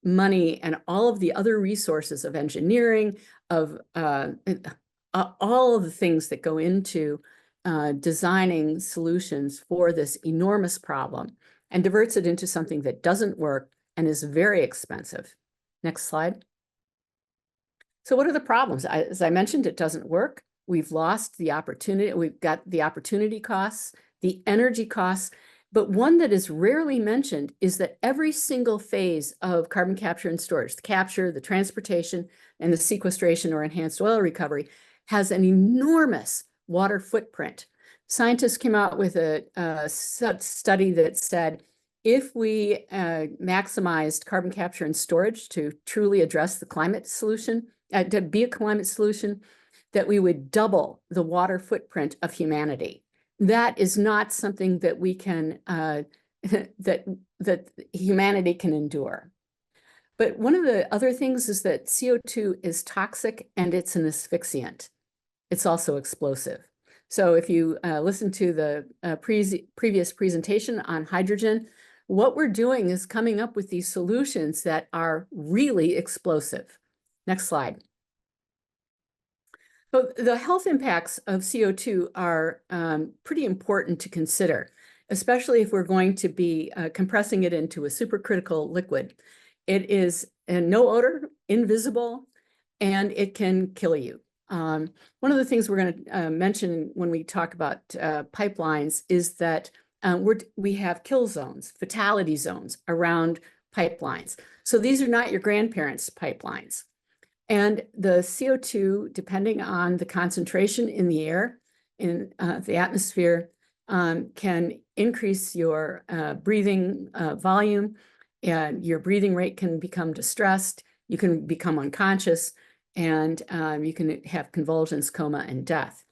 money and all of the other resources of engineering, of all of the things that go into designing solutions for this enormous problem, and diverts it into something that doesn't work and is very expensive. Next slide. So what are the problems? As I mentioned, it doesn't work. We've lost the opportunity. We've got the opportunity costs, the energy costs, but one that is rarely mentioned is that every single phase of carbon capture and storage, the capture, the transportation, and the sequestration or enhanced oil recovery, has an enormous water footprint. Scientists came out with a study that said, if we maximized carbon capture and storage to truly address the climate solution, to be a climate solution, that we would double the water footprint of humanity. That is not something that we can, that humanity can endure. But one of the other things is that CO2 is toxic and it's an asphyxiant. It's also explosive. So if you listen to the previous presentation on hydrogen, what we're doing is coming up with these solutions that are really explosive. Next slide. So the health impacts of CO2 are pretty important to consider, especially if we're going to be compressing it into a supercritical liquid. It is no odor, invisible, and it can kill you. One of the things we're going to mention when we talk about pipelines is that we have kill zones, fatality zones around pipelines. So these are not your grandparents' pipelines. And the CO2, depending on the concentration in the air, in the atmosphere, can increase your breathing volume, and your breathing rate can become distressed, you can become unconscious, and you can have convulsions, coma, and death.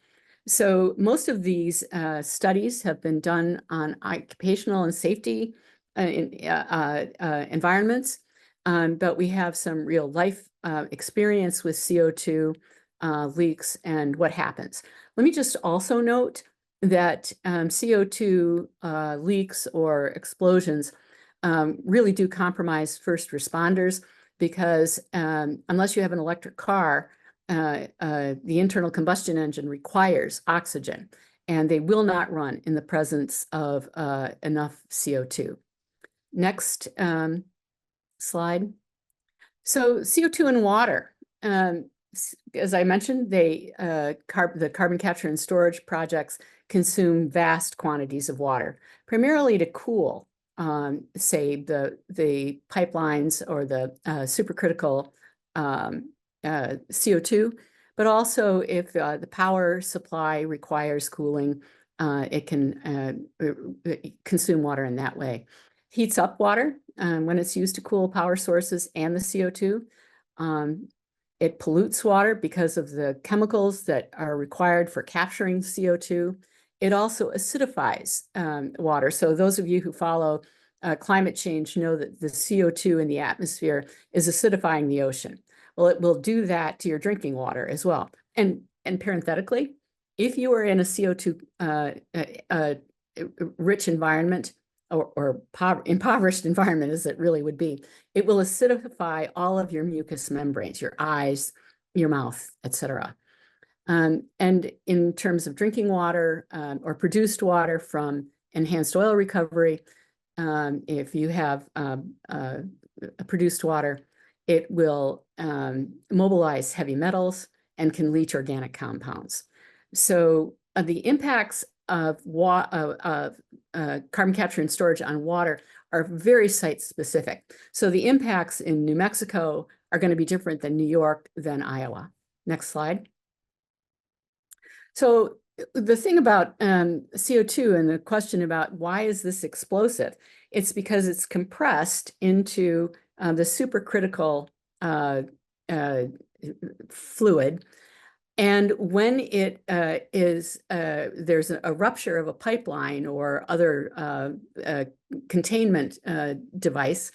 So most of these studies have been done on occupational and safety environments, but we have some real life experience with CO2 leaks and what happens. Let me just also note that CO2 leaks or explosions really do compromise first responders, because unless you have an electric car, the internal combustion engine requires oxygen, and they will not run in the presence of enough CO2. Next slide. So CO2 and water. As I mentioned, the carbon capture and storage projects consume vast quantities of water, primarily to cool, say, the pipelines or the supercritical CO2, but also if the power supply requires cooling, it can consume water in that way. Heats up water when it's used to cool power sources and the CO2. It pollutes water because of the chemicals that are required for capturing CO2. It also acidifies water. So those of you who follow climate change know that the CO2 in the atmosphere is acidifying the ocean. Well, it will do that to your drinking water as well. And parenthetically, if you are in a CO2 rich environment, or impoverished environment as it really would be, it will acidify all of your mucous membranes, your eyes, your mouth, etc. And in terms of drinking water or produced water from enhanced oil recovery, if you have produced water, it will mobilize heavy metals and can leach organic compounds. So the impacts of carbon capture and storage on water are very site specific. So the impacts in New Mexico are going to be different than New York, than Iowa. Next slide. So the thing about CO2 and the question about why is this explosive, it's because it's compressed into the supercritical fluid. And when it there's a rupture of a pipeline or other containment device,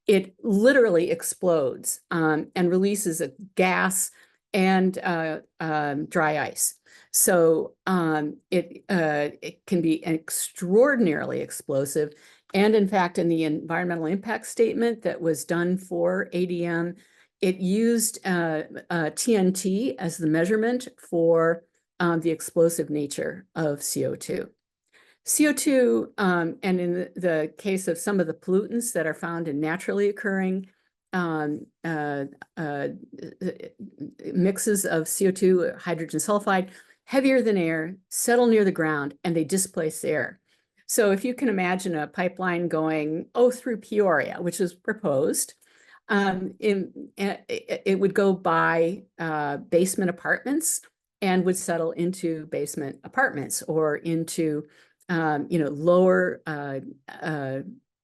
it literally explodes and releases a gas and dry ice. So it can be extraordinarily explosive. And in fact, in the environmental impact statement that was done for ADM, it used TNT as the measurement for the explosive nature of CO2. CO2, and in the case of some of the pollutants that are found in naturally occurring mixes of CO2, hydrogen sulfide, heavier than air, settle near the ground, and they displace air. So if you can imagine a pipeline going, through Peoria, which was proposed, it would go by basement apartments and would settle into basement apartments or into lower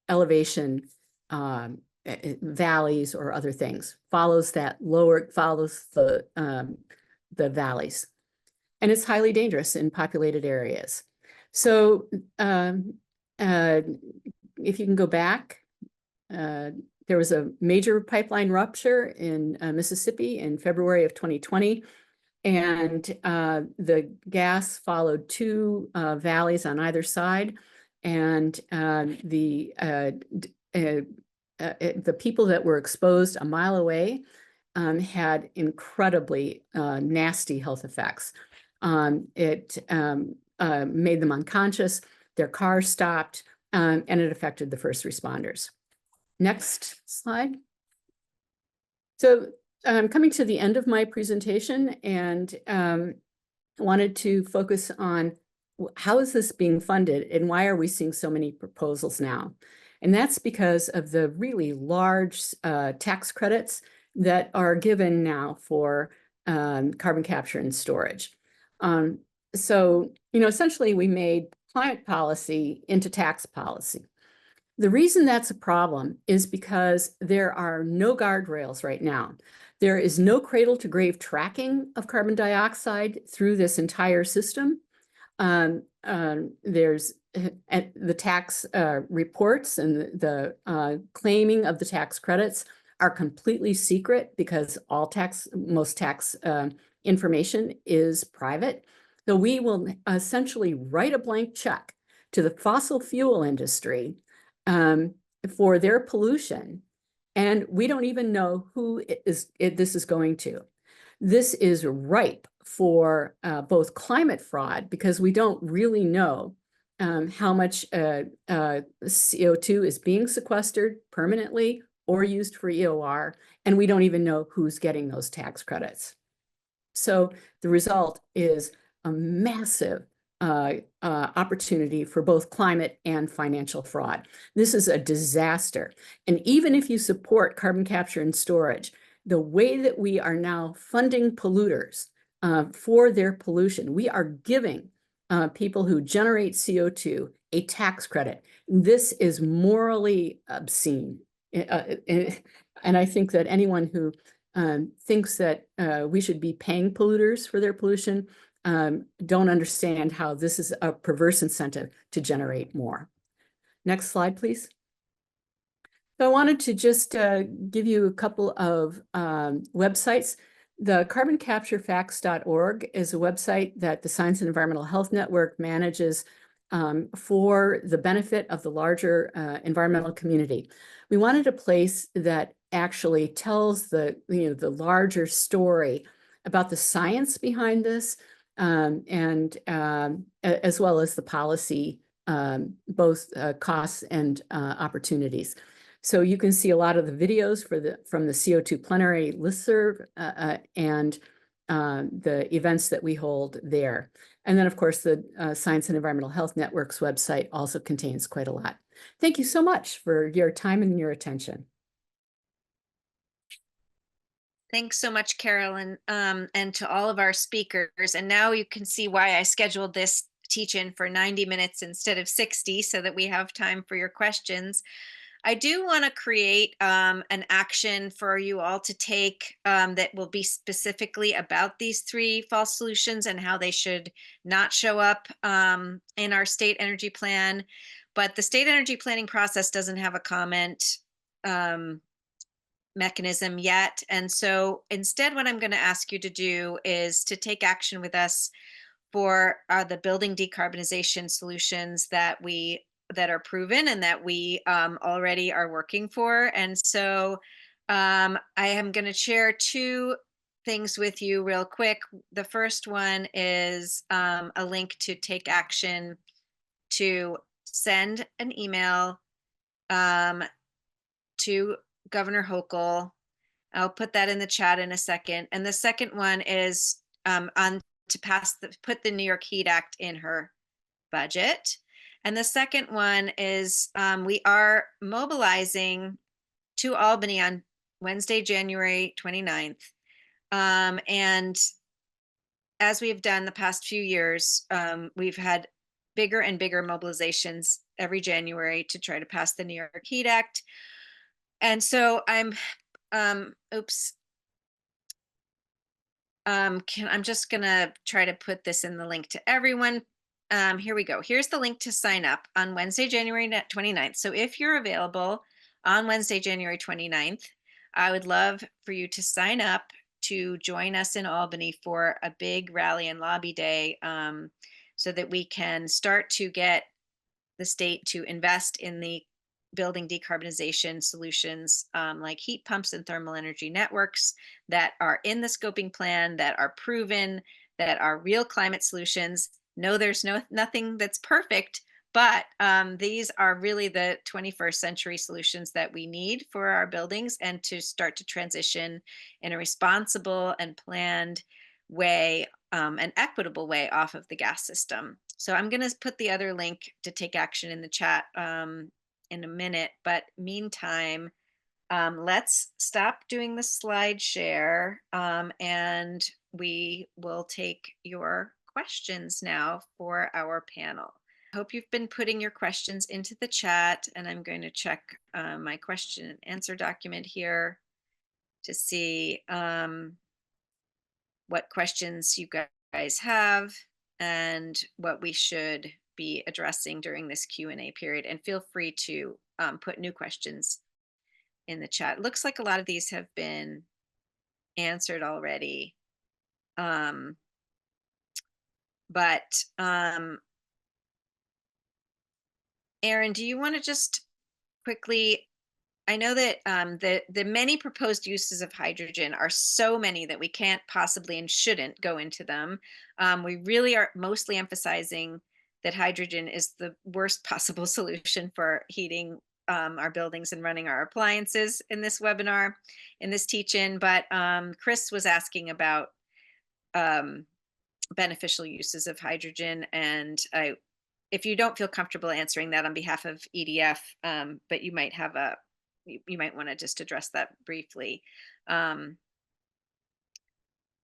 elevation valleys or other things. Follows the valleys, and it's highly dangerous in populated areas. So if you can go back. There was a major pipeline rupture in Mississippi in February of 2020, and the gas followed two valleys on either side, and the people that were exposed a mile away had incredibly nasty health effects. It made them unconscious, their cars stopped, and it affected the first responders. Next slide. So I'm coming to the end of my presentation, and wanted to focus on how is this being funded and why are we seeing so many proposals now? And that's because of the really large tax credits that are given now for carbon capture and storage. So, essentially we made climate policy into tax policy. The reason that's a problem is because there are no guardrails right now. There is no cradle to grave tracking of carbon dioxide through this entire system. There's the tax reports and the claiming of the tax credits are completely secret because most tax information is private. So we will essentially write a blank check to the fossil fuel industry for their pollution, and we don't even know who this is going to. This is ripe for both climate fraud because we don't really know how much CO2 is being sequestered permanently or used for EOR, and we don't even know who's getting those tax credits. So the result is a massive opportunity for both climate and financial fraud. This is a disaster. And even if you support carbon capture and storage, the way that we are now funding polluters for their pollution, we are giving people who generate CO2 a tax credit. This is morally obscene. And I think that anyone who thinks that we should be paying polluters for their pollution don't understand how this is a perverse incentive to generate more. Next slide, please. So I wanted to just give you a couple of websites. The carboncapturefacts.org is a website that the Science and Environmental Health Network manages for the benefit of the larger environmental community. We wanted a place that actually tells the larger story about the science behind this, and as well as the policy, both costs and opportunities. So you can see a lot of the videos from the CO2 plenary listserv, and the events that we hold there. And then, of course, the Science and Environmental Health Network's website also contains quite a lot. Thank you so much for your time and your attention. Thanks so much, Carolyn, and to all of our speakers. And now you can see why I scheduled this teach-in for 90 minutes instead of 60, so that we have time for your questions. I do want to create an action for you all to take that will be specifically about these 3 false solutions and how they should not show up in our state energy plan. But the state energy planning process doesn't have a comment mechanism yet. And so instead, what I'm going to ask you to do is to take action with us for the building decarbonization solutions that are proven and that we already are working for. And so I am going to share 2 things with you real quick. The first one is a link to take action to send an email to Governor Hochul. I'll put that in the chat in a second. And the second one is put the New York Heat Act in her budget. And the second one is we are mobilizing to Albany on Wednesday, January 29th. And as we've done the past few years, we've had bigger and bigger mobilizations every January to try to pass the New York Heat Act. And so I'm just gonna try to put this in the link to everyone. Here we go. Here's the link to sign up on Wednesday, January 29th. So if you're available on Wednesday, January 29th, I would love for you to sign up to join us in Albany for a big rally and lobby day, so that we can start to get the state to invest in the building decarbonization solutions like heat pumps and thermal energy networks that are in the scoping plan, that are proven, that are real climate solutions. No, there's nothing that's perfect, but these are really the 21st century solutions that we need for our buildings, and to start to transition in a responsible and planned way, an equitable way, off of the gas system. So I'm going to put the other link to take action in the chat in a minute, but meantime, let's stop doing the slide share and we will take your questions now for our panel. I hope you've been putting your questions into the chat, and I'm going to check my question and answer document here to see what questions you guys have and what we should be addressing during this Q&A period. And feel free to put new questions in the chat. It looks like a lot of these have been answered already. Erin, do you want to just quickly, I know that the many proposed uses of hydrogen are so many that we can't possibly and shouldn't go into them. We really are mostly emphasizing that hydrogen is the worst possible solution for heating our buildings and running our appliances in this webinar, in this teach-in. But Chris was asking about beneficial uses of hydrogen, and if you don't feel comfortable answering that on behalf of EDF, but you might have you might want to just address that briefly.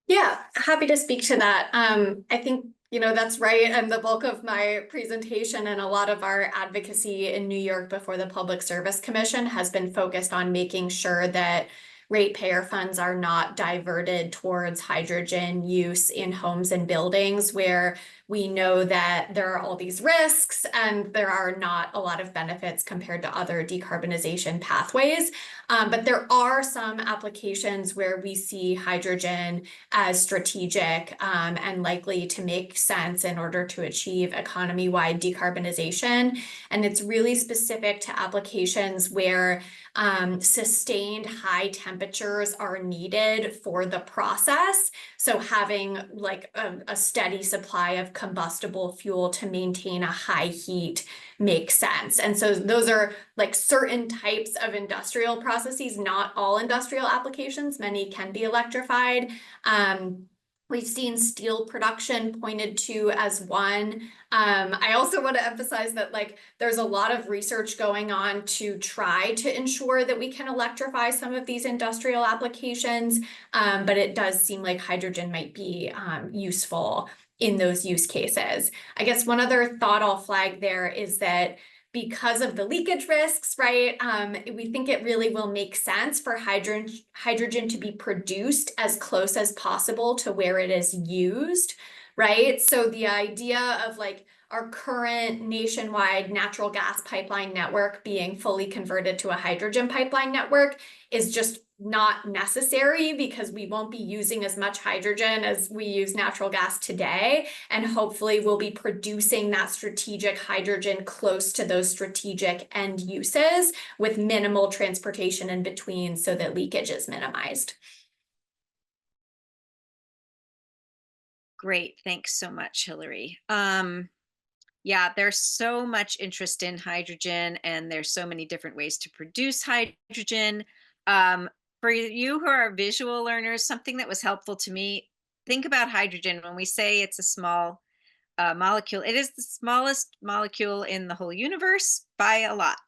Yeah, happy to speak to that. I think, that's right. And the bulk of my presentation and a lot of our advocacy in New York before the Public Service Commission has been focused on making sure that ratepayer funds are not diverted towards hydrogen use in homes and buildings where we know that there are all these risks and there are not a lot of benefits compared to other decarbonization pathways. But there are some applications where we see hydrogen as strategic and likely to make sense in order to achieve economy-wide decarbonization. And it's really specific to applications where sustained high temperatures are needed for the process. So having like a steady supply of combustible fuel to maintain a high heat makes sense. And so those are like certain types of industrial processes, not all industrial applications. Many can be electrified. We've seen steel production pointed to as one. I also want to emphasize that like there's a lot of research going on to try to ensure that we can electrify some of these industrial applications, but it does seem like hydrogen might be useful in those use cases. I guess one other thought I'll flag there is that because of the leakage risks, right? We think it really will make sense for hydrogen to be produced as close as possible to where it is used, right? So the idea of like our current nationwide natural gas pipeline network being fully converted to a hydrogen pipeline network is just not necessary, because we won't be using as much hydrogen as we use natural gas today. And hopefully we'll be producing that strategic hydrogen close to those strategic end uses with minimal transportation in between so that leakage is minimized. Great. Thanks so much, Hillary. Yeah, there's so much interest in hydrogen, and there's so many different ways to produce hydrogen. For you who are visual learners, something that was helpful to me, think about hydrogen. When we say it's a small molecule, it is the smallest molecule in the whole universe by a lot.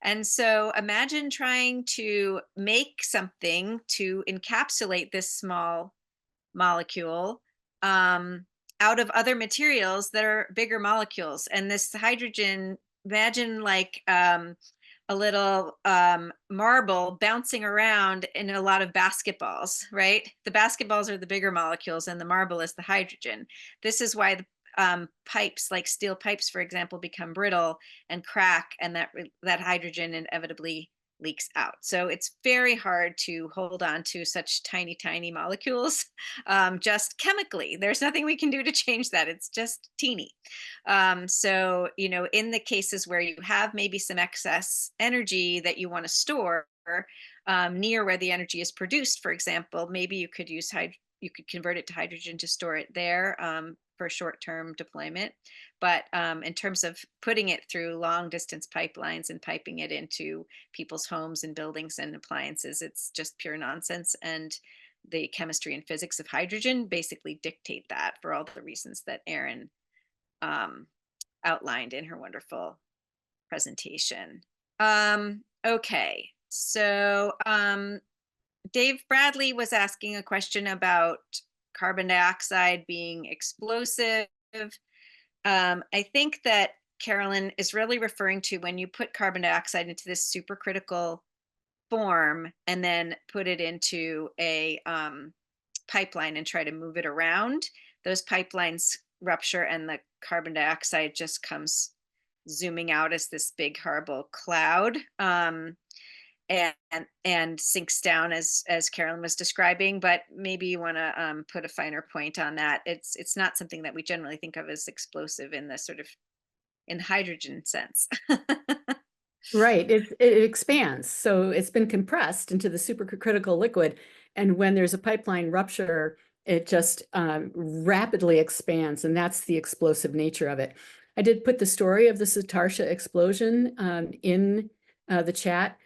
And so imagine trying to make something to encapsulate this small molecule out of other materials that are bigger molecules. And this hydrogen, imagine like a little marble bouncing around in a lot of basketballs, right? The basketballs are the bigger molecules and the marble is the hydrogen. This is why the pipes, like steel pipes, for example, become brittle and crack, and that hydrogen inevitably leaks out. So it's very hard to hold on to such tiny, tiny molecules just chemically. There's nothing we can do to change that. It's just teeny. So, you know, in the cases where you have maybe some excess energy that you want to store near where the energy is produced, for example, maybe you could use you could convert it to hydrogen to store it there for short-term deployment. But in terms of putting it through long distance pipelines and piping it into people's homes and buildings and appliances, it's just pure nonsense. And the chemistry and physics of hydrogen basically dictate that, for all the reasons that Erin outlined in her wonderful presentation. Okay, so Dave Bradley was asking a question about carbon dioxide being explosive. I think that Carolyn is really referring to when you put carbon dioxide into this supercritical form and then put it into a pipeline and try to move it around. Those pipelines rupture and the carbon dioxide just comes zooming out as this big horrible cloud. And sinks down as Carolyn was describing, but maybe you want to put a finer point on that. It's not something that we generally think of as explosive in the sort of in hydrogen sense. Right, it expands. So it's been compressed into the supercritical liquid. And when there's a pipeline rupture, it just rapidly expands. And that's the explosive nature of it. I did put the story of the Satartia explosion in the chat.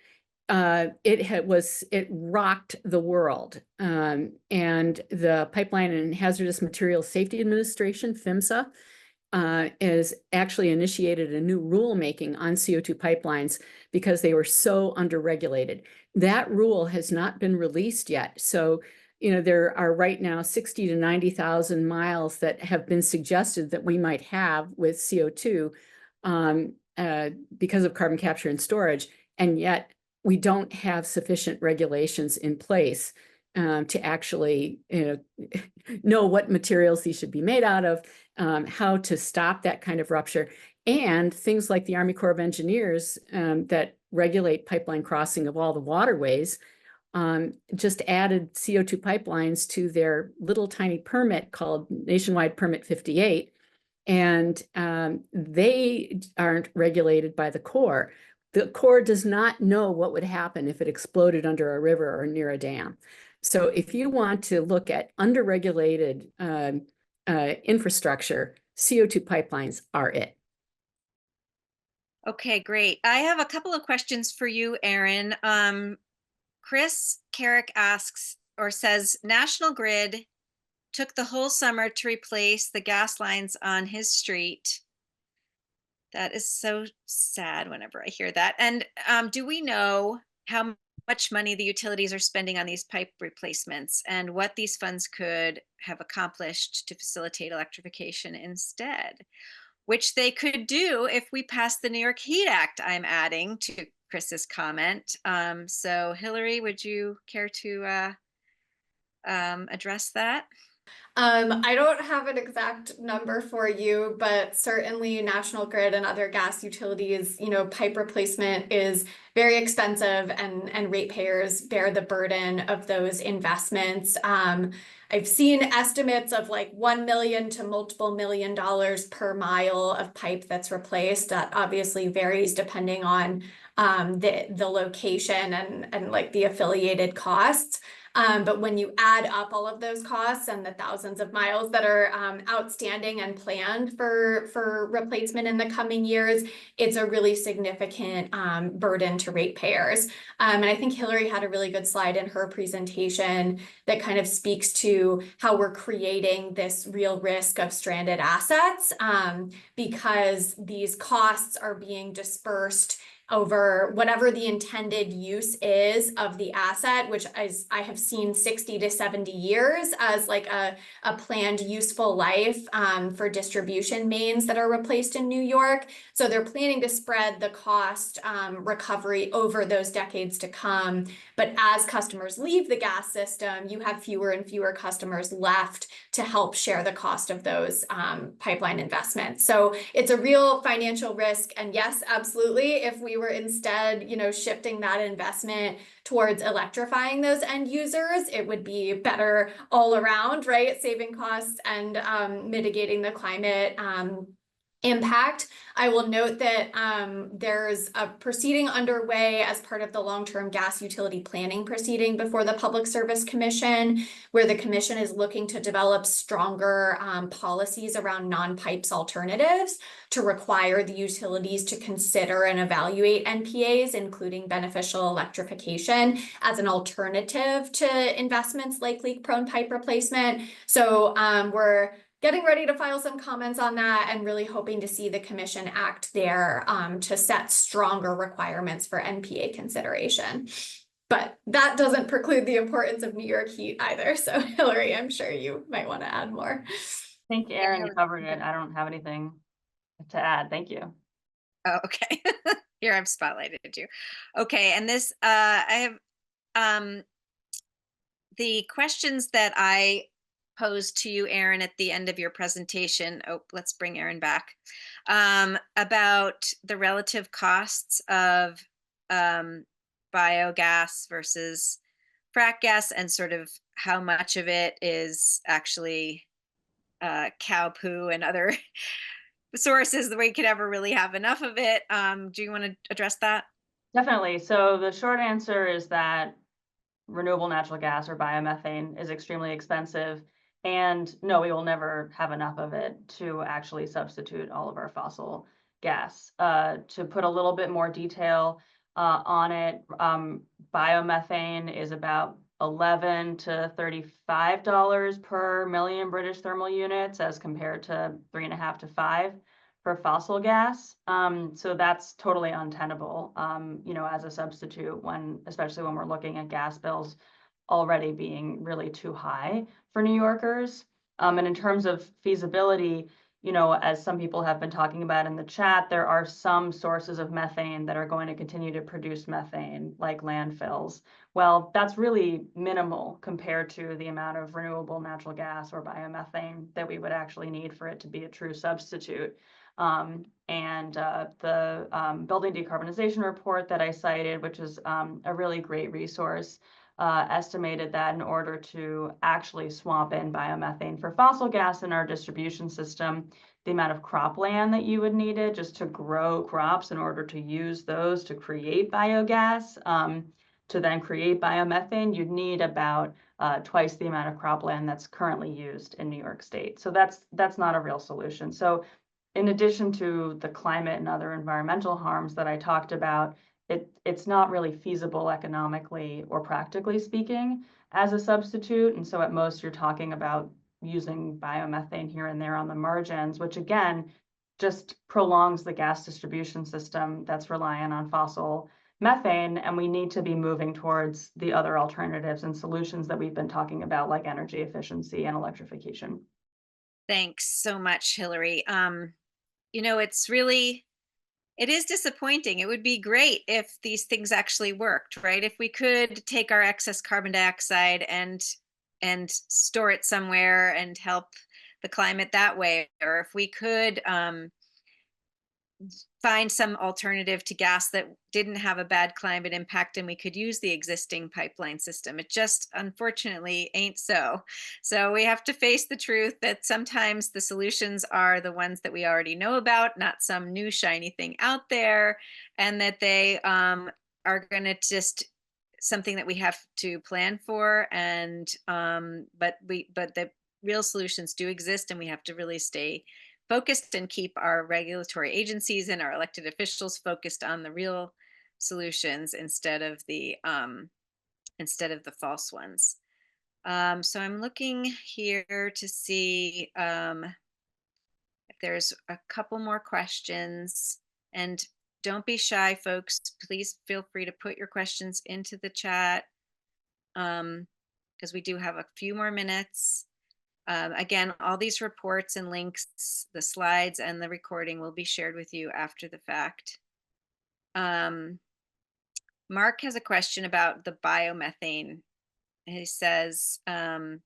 It rocked the world. And the Pipeline and Hazardous Materials Safety Administration, PHMSA, has actually initiated a new rulemaking on CO2 pipelines because they were so underregulated. That rule has not been released yet. So, you know, there are right now 60 to 90,000 miles that have been suggested that we might have with CO2 because of carbon capture and storage. And yet we don't have sufficient regulations in place to actually know what materials these should be made out of, how to stop that kind of rupture, and things like the Army Corps of Engineers that regulate pipeline crossing of all the waterways just added CO2 pipelines to their little tiny permit called Nationwide Permit 58, and they aren't regulated by the Corps. The Corps does not know what would happen if it exploded under a river or near a dam. So if you want to look at underregulated infrastructure, CO2 pipelines are it. Okay, great. I have a couple of questions for you, Erin. Chris Carrick asks or says, National Grid took the whole summer to replace the gas lines on his street. That is so sad whenever I hear that. And do we know how much money the utilities are spending on these pipe replacements and what these funds could have accomplished to facilitate electrification instead? Which they could do if we pass the New York Heat Act, I'm adding to Chris's comment. So Hillary, would you care to address that? I don't have an exact number for you, but certainly National Grid and other gas utilities, pipe replacement is very expensive, and ratepayers bear the burden of those investments. I've seen estimates of like $1 million to multiple $1 million per mile of pipe that's replaced. That obviously varies depending on the location and like the affiliated costs. But when you add up all of those costs and the thousands of miles that are outstanding and planned for replacement in the coming years, it's a really significant burden to ratepayers. And I think Hillary had a really good slide in her presentation that kind of speaks to how we're creating this real risk of stranded assets because these costs are being dispersed over whatever the intended use is of the asset, which is, I have seen 60 to 70 years as like a planned useful life for distribution mains that are replaced in New York. So they're planning to spread the cost recovery over those decades to come. But as customers leave the gas system, you have fewer and fewer customers left to help share the cost of those pipeline investments. So it's a real financial risk. And yes, absolutely, if we were instead, shifting that investment towards electrifying those end users, it would be better all around, right? Saving costs and mitigating the climate impact. I will note that there's a proceeding underway as part of the long-term gas utility planning proceeding before the Public Service Commission, where the commission is looking to develop stronger policies around non-pipes alternatives to require the utilities to consider and evaluate NPAs, including beneficial electrification, as an alternative to investments like leak-prone pipe replacement. So we're getting ready to file some comments on that and really hoping to see the commission act there to set stronger requirements for NPA consideration. But that doesn't preclude the importance of New York Heat either. So Hillary, I'm sure you might want to add more. I think Erin covered it. I don't have anything to add. Thank you. Oh, okay. Here I've spotlighted you. Okay, and this I have the questions that I posed to you, Erin, at the end of your presentation. Oh, let's bring Erin back. About the relative costs of biogas versus frack gas, and sort of how much of it is actually cow poo and other sources that we could ever really have enough of it. Do you want to address that? Definitely. So the short answer is that renewable natural gas or biomethane is extremely expensive. And no, we will never have enough of it to actually substitute all of our fossil gas. To put a little bit more detail on it, biomethane is about $11 to $35 per million British thermal units, as compared to 3.5 to 5 for fossil gas. So that's totally untenable, as a substitute especially when we're looking at gas bills already being really too high for New Yorkers. And in terms of feasibility, as some people have been talking about in the chat, there are some sources of methane that are going to continue to produce methane, like landfills. Well, that's really minimal compared to the amount of renewable natural gas or biomethane that we would actually need for it to be a true substitute. The Building Decarbonization Report that I cited, which is a really great resource, estimated that in order to actually swap in biomethane for fossil gas in our distribution system, the amount of cropland that you would need it just to grow crops in order to use those to create biogas, to then create biomethane, you'd need about twice the amount of cropland that's currently used in New York State. So that's not a real solution. So in addition to the climate and other environmental harms that I talked about, it's not really feasible economically or practically speaking as a substitute. And so at most you're talking about using biomethane here and there on the margins, which again, just prolongs the gas distribution system that's reliant on fossil methane. And we need to be moving towards the other alternatives and solutions that we've been talking about, like energy efficiency and electrification. Thanks so much, Hillary. You know, it is disappointing. It would be great if these things actually worked, right? If we could take our excess carbon dioxide and store it somewhere and help the climate that way, or if we could find some alternative to gas that didn't have a bad climate impact and we could use the existing pipeline system. It just unfortunately ain't so. So we have to face the truth that sometimes the solutions are the ones that we already know about, not some new shiny thing out there, and that they are going to just something that we have to plan for. And but the real solutions do exist, and we have to really stay focused and keep our regulatory agencies and our elected officials focused on the real solutions instead of the false ones. So I'm looking here to see if there's a couple more questions. And don't be shy, folks. Please feel free to put your questions into the chat because we do have a few more minutes. Again, all these reports and links, the slides and the recording will be shared with you after the fact. Mark has a question about the biomethane. He says, about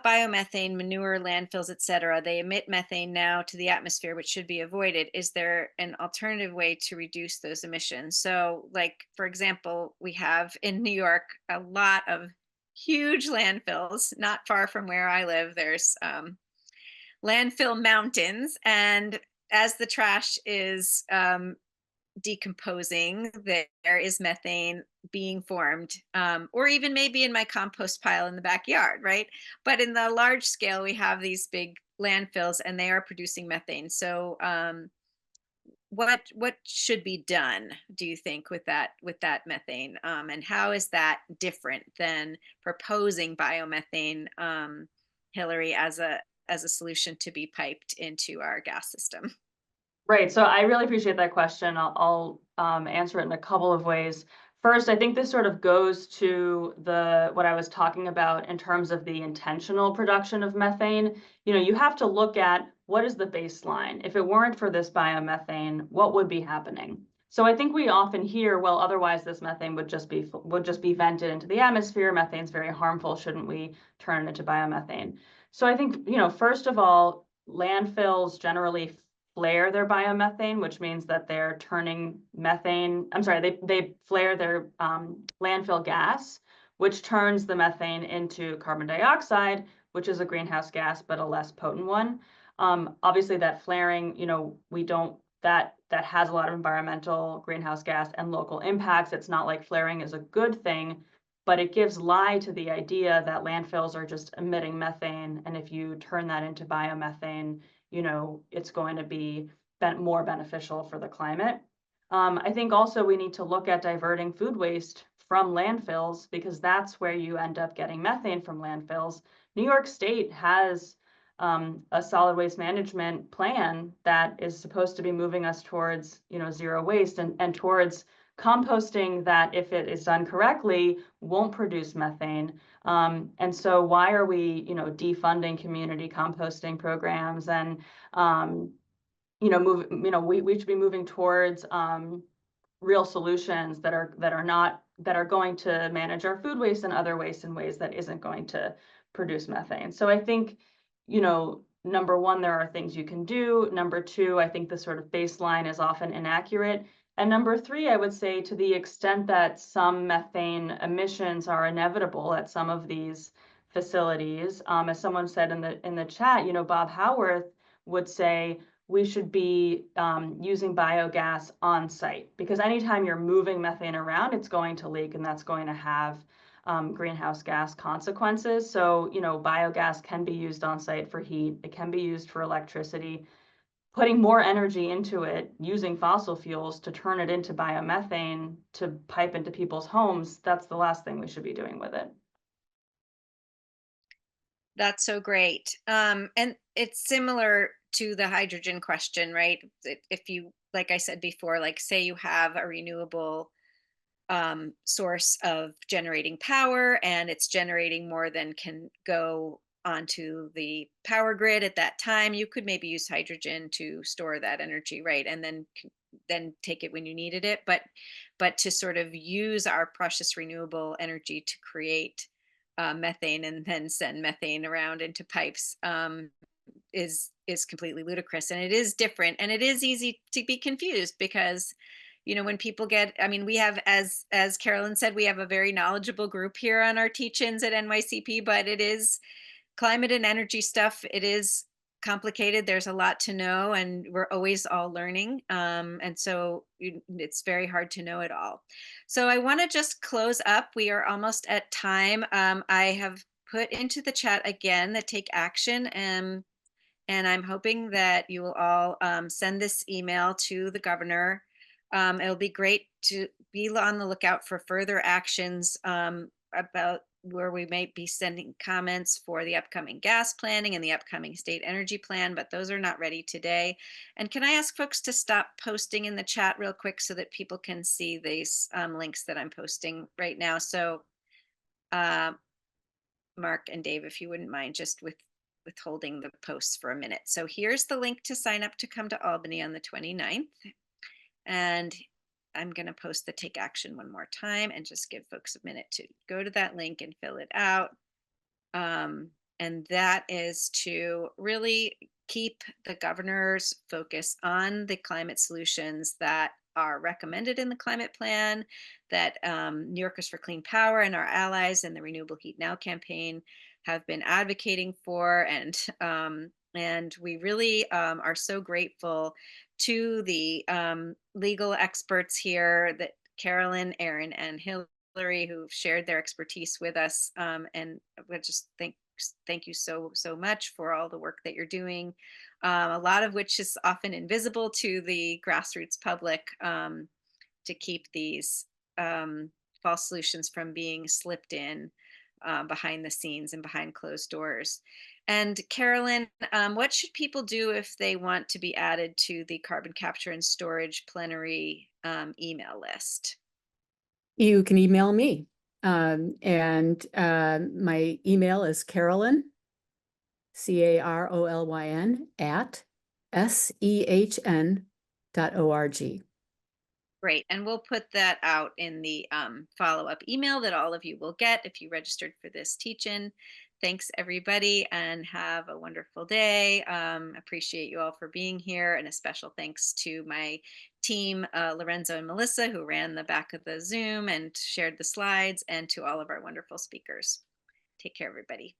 biomethane, manure, landfills, etc., they emit methane now to the atmosphere, which should be avoided. Is there an alternative way to reduce those emissions? So, like, for example, we have in New York a lot of huge landfills. Not far from where I live, there's landfill mountains. And as the trash is decomposing, there is methane being formed, or even maybe in my compost pile in the backyard, right? But in the large scale, we have these big landfills and they are producing methane. So what should be done, do you think, with that methane, and how is that different than proposing biomethane, Hillary, as a solution to be piped into our gas system? Right. So I really appreciate that question. I'll answer it in a couple of ways. First, I think this sort of goes to what I was talking about in terms of the intentional production of methane. You know, you have to look at what is the baseline. If it weren't for this biomethane, what would be happening? So I think we often hear, well, otherwise this methane would just be vented into the atmosphere. Methane's very harmful. Shouldn't we turn it into biomethane? So I think, you know, first of all, landfills generally flare their biomethane, which means that they're turning methane, they flare their landfill gas, which turns the methane into carbon dioxide, which is a greenhouse gas, but a less potent one. Obviously that flaring, you know, that has a lot of environmental greenhouse gas and local impacts. It's not like flaring is a good thing, but it gives lie to the idea that landfills are just emitting methane. And if you turn that into biomethane, you know, it's going to be more beneficial for the climate. I think also we need to look at diverting food waste from landfills, because that's where you end up getting methane from landfills. New York State has a solid waste management plan that is supposed to be moving us towards, you know, zero waste and towards composting that, if it is done correctly, won't produce methane. And so why are we, you know, defunding community composting programs? And, you know, we should be moving towards real solutions that are going to manage our food waste and other waste in ways that isn't going to produce methane. So I think, you know, number one, there are things you can do. Number two, I think the sort of baseline is often inaccurate. And number three, I would say, to the extent that some methane emissions are inevitable at some of these facilities, as someone said in the chat, you know, Bob Howarth would say we should be using biogas on site, because anytime you're moving methane around, it's going to leak, and that's going to have greenhouse gas consequences. So, you know, biogas can be used on site for heat. It can be used for electricity. Putting more energy into it, using fossil fuels to turn it into biomethane to pipe into people's homes, that's the last thing we should be doing with it. That's so great. And it's similar to the hydrogen question, right? If you, like I said before, like say you have a renewable source of generating power and it's generating more than can go onto the power grid at that time, you could maybe use hydrogen to store that energy, right? And then take it when you needed it. But to sort of use our precious renewable energy to create methane and then send methane around into pipes is completely ludicrous, and it is different, and it is easy to be confused because when people get, I mean, we have, as Carolyn said, we have a very knowledgeable group here on our teach-ins at NYCP, but it is climate and energy stuff. It is complicated. There's a lot to know, and we're always all learning. And so it's very hard to know it all. So I want to just close up. We are almost at time. I have put into the chat again the take action, and I'm hoping that you will all send this email to the governor. It'll be great to be on the lookout for further actions about where we might be sending comments for the upcoming gas planning and the upcoming state energy plan, but those are not ready today. And can I ask folks to stop posting in the chat real quick so that people can see these links that I'm posting right now? So Mark and Dave, if you wouldn't mind just withholding the posts for a minute. So here's the link to sign up to come to Albany on the 29th. And I'm going to post the take action one more time and just give folks a minute to go to that link and fill it out. And that is to really keep the governor's focus on the climate solutions that are recommended in the climate plan, that New Yorkers for Clean Power and our allies in the Renewable Heat Now campaign have been advocating for. And we really are so grateful to the legal experts here, that Carolyn, Erin, and Hillary, who've shared their expertise with us. And we just thank you so much for all the work that you're doing, a lot of which is often invisible to the grassroots public, to keep these false solutions from being slipped in behind the scenes and behind closed doors. And Carolyn, what should people do if they want to be added to the carbon capture and storage plenary email list? You can email me. And my email is Carolyn, Carolyn, at sehn.org. Great. And we'll put that out in the follow-up email that all of you will get if you registered for this teach-in. Thanks, everybody, and have a wonderful day. Appreciate you all for being here, and a special thanks to my team, Lorenzo and Melissa, who ran the back of the Zoom and shared the slides, and to all of our wonderful speakers. Take care, everybody.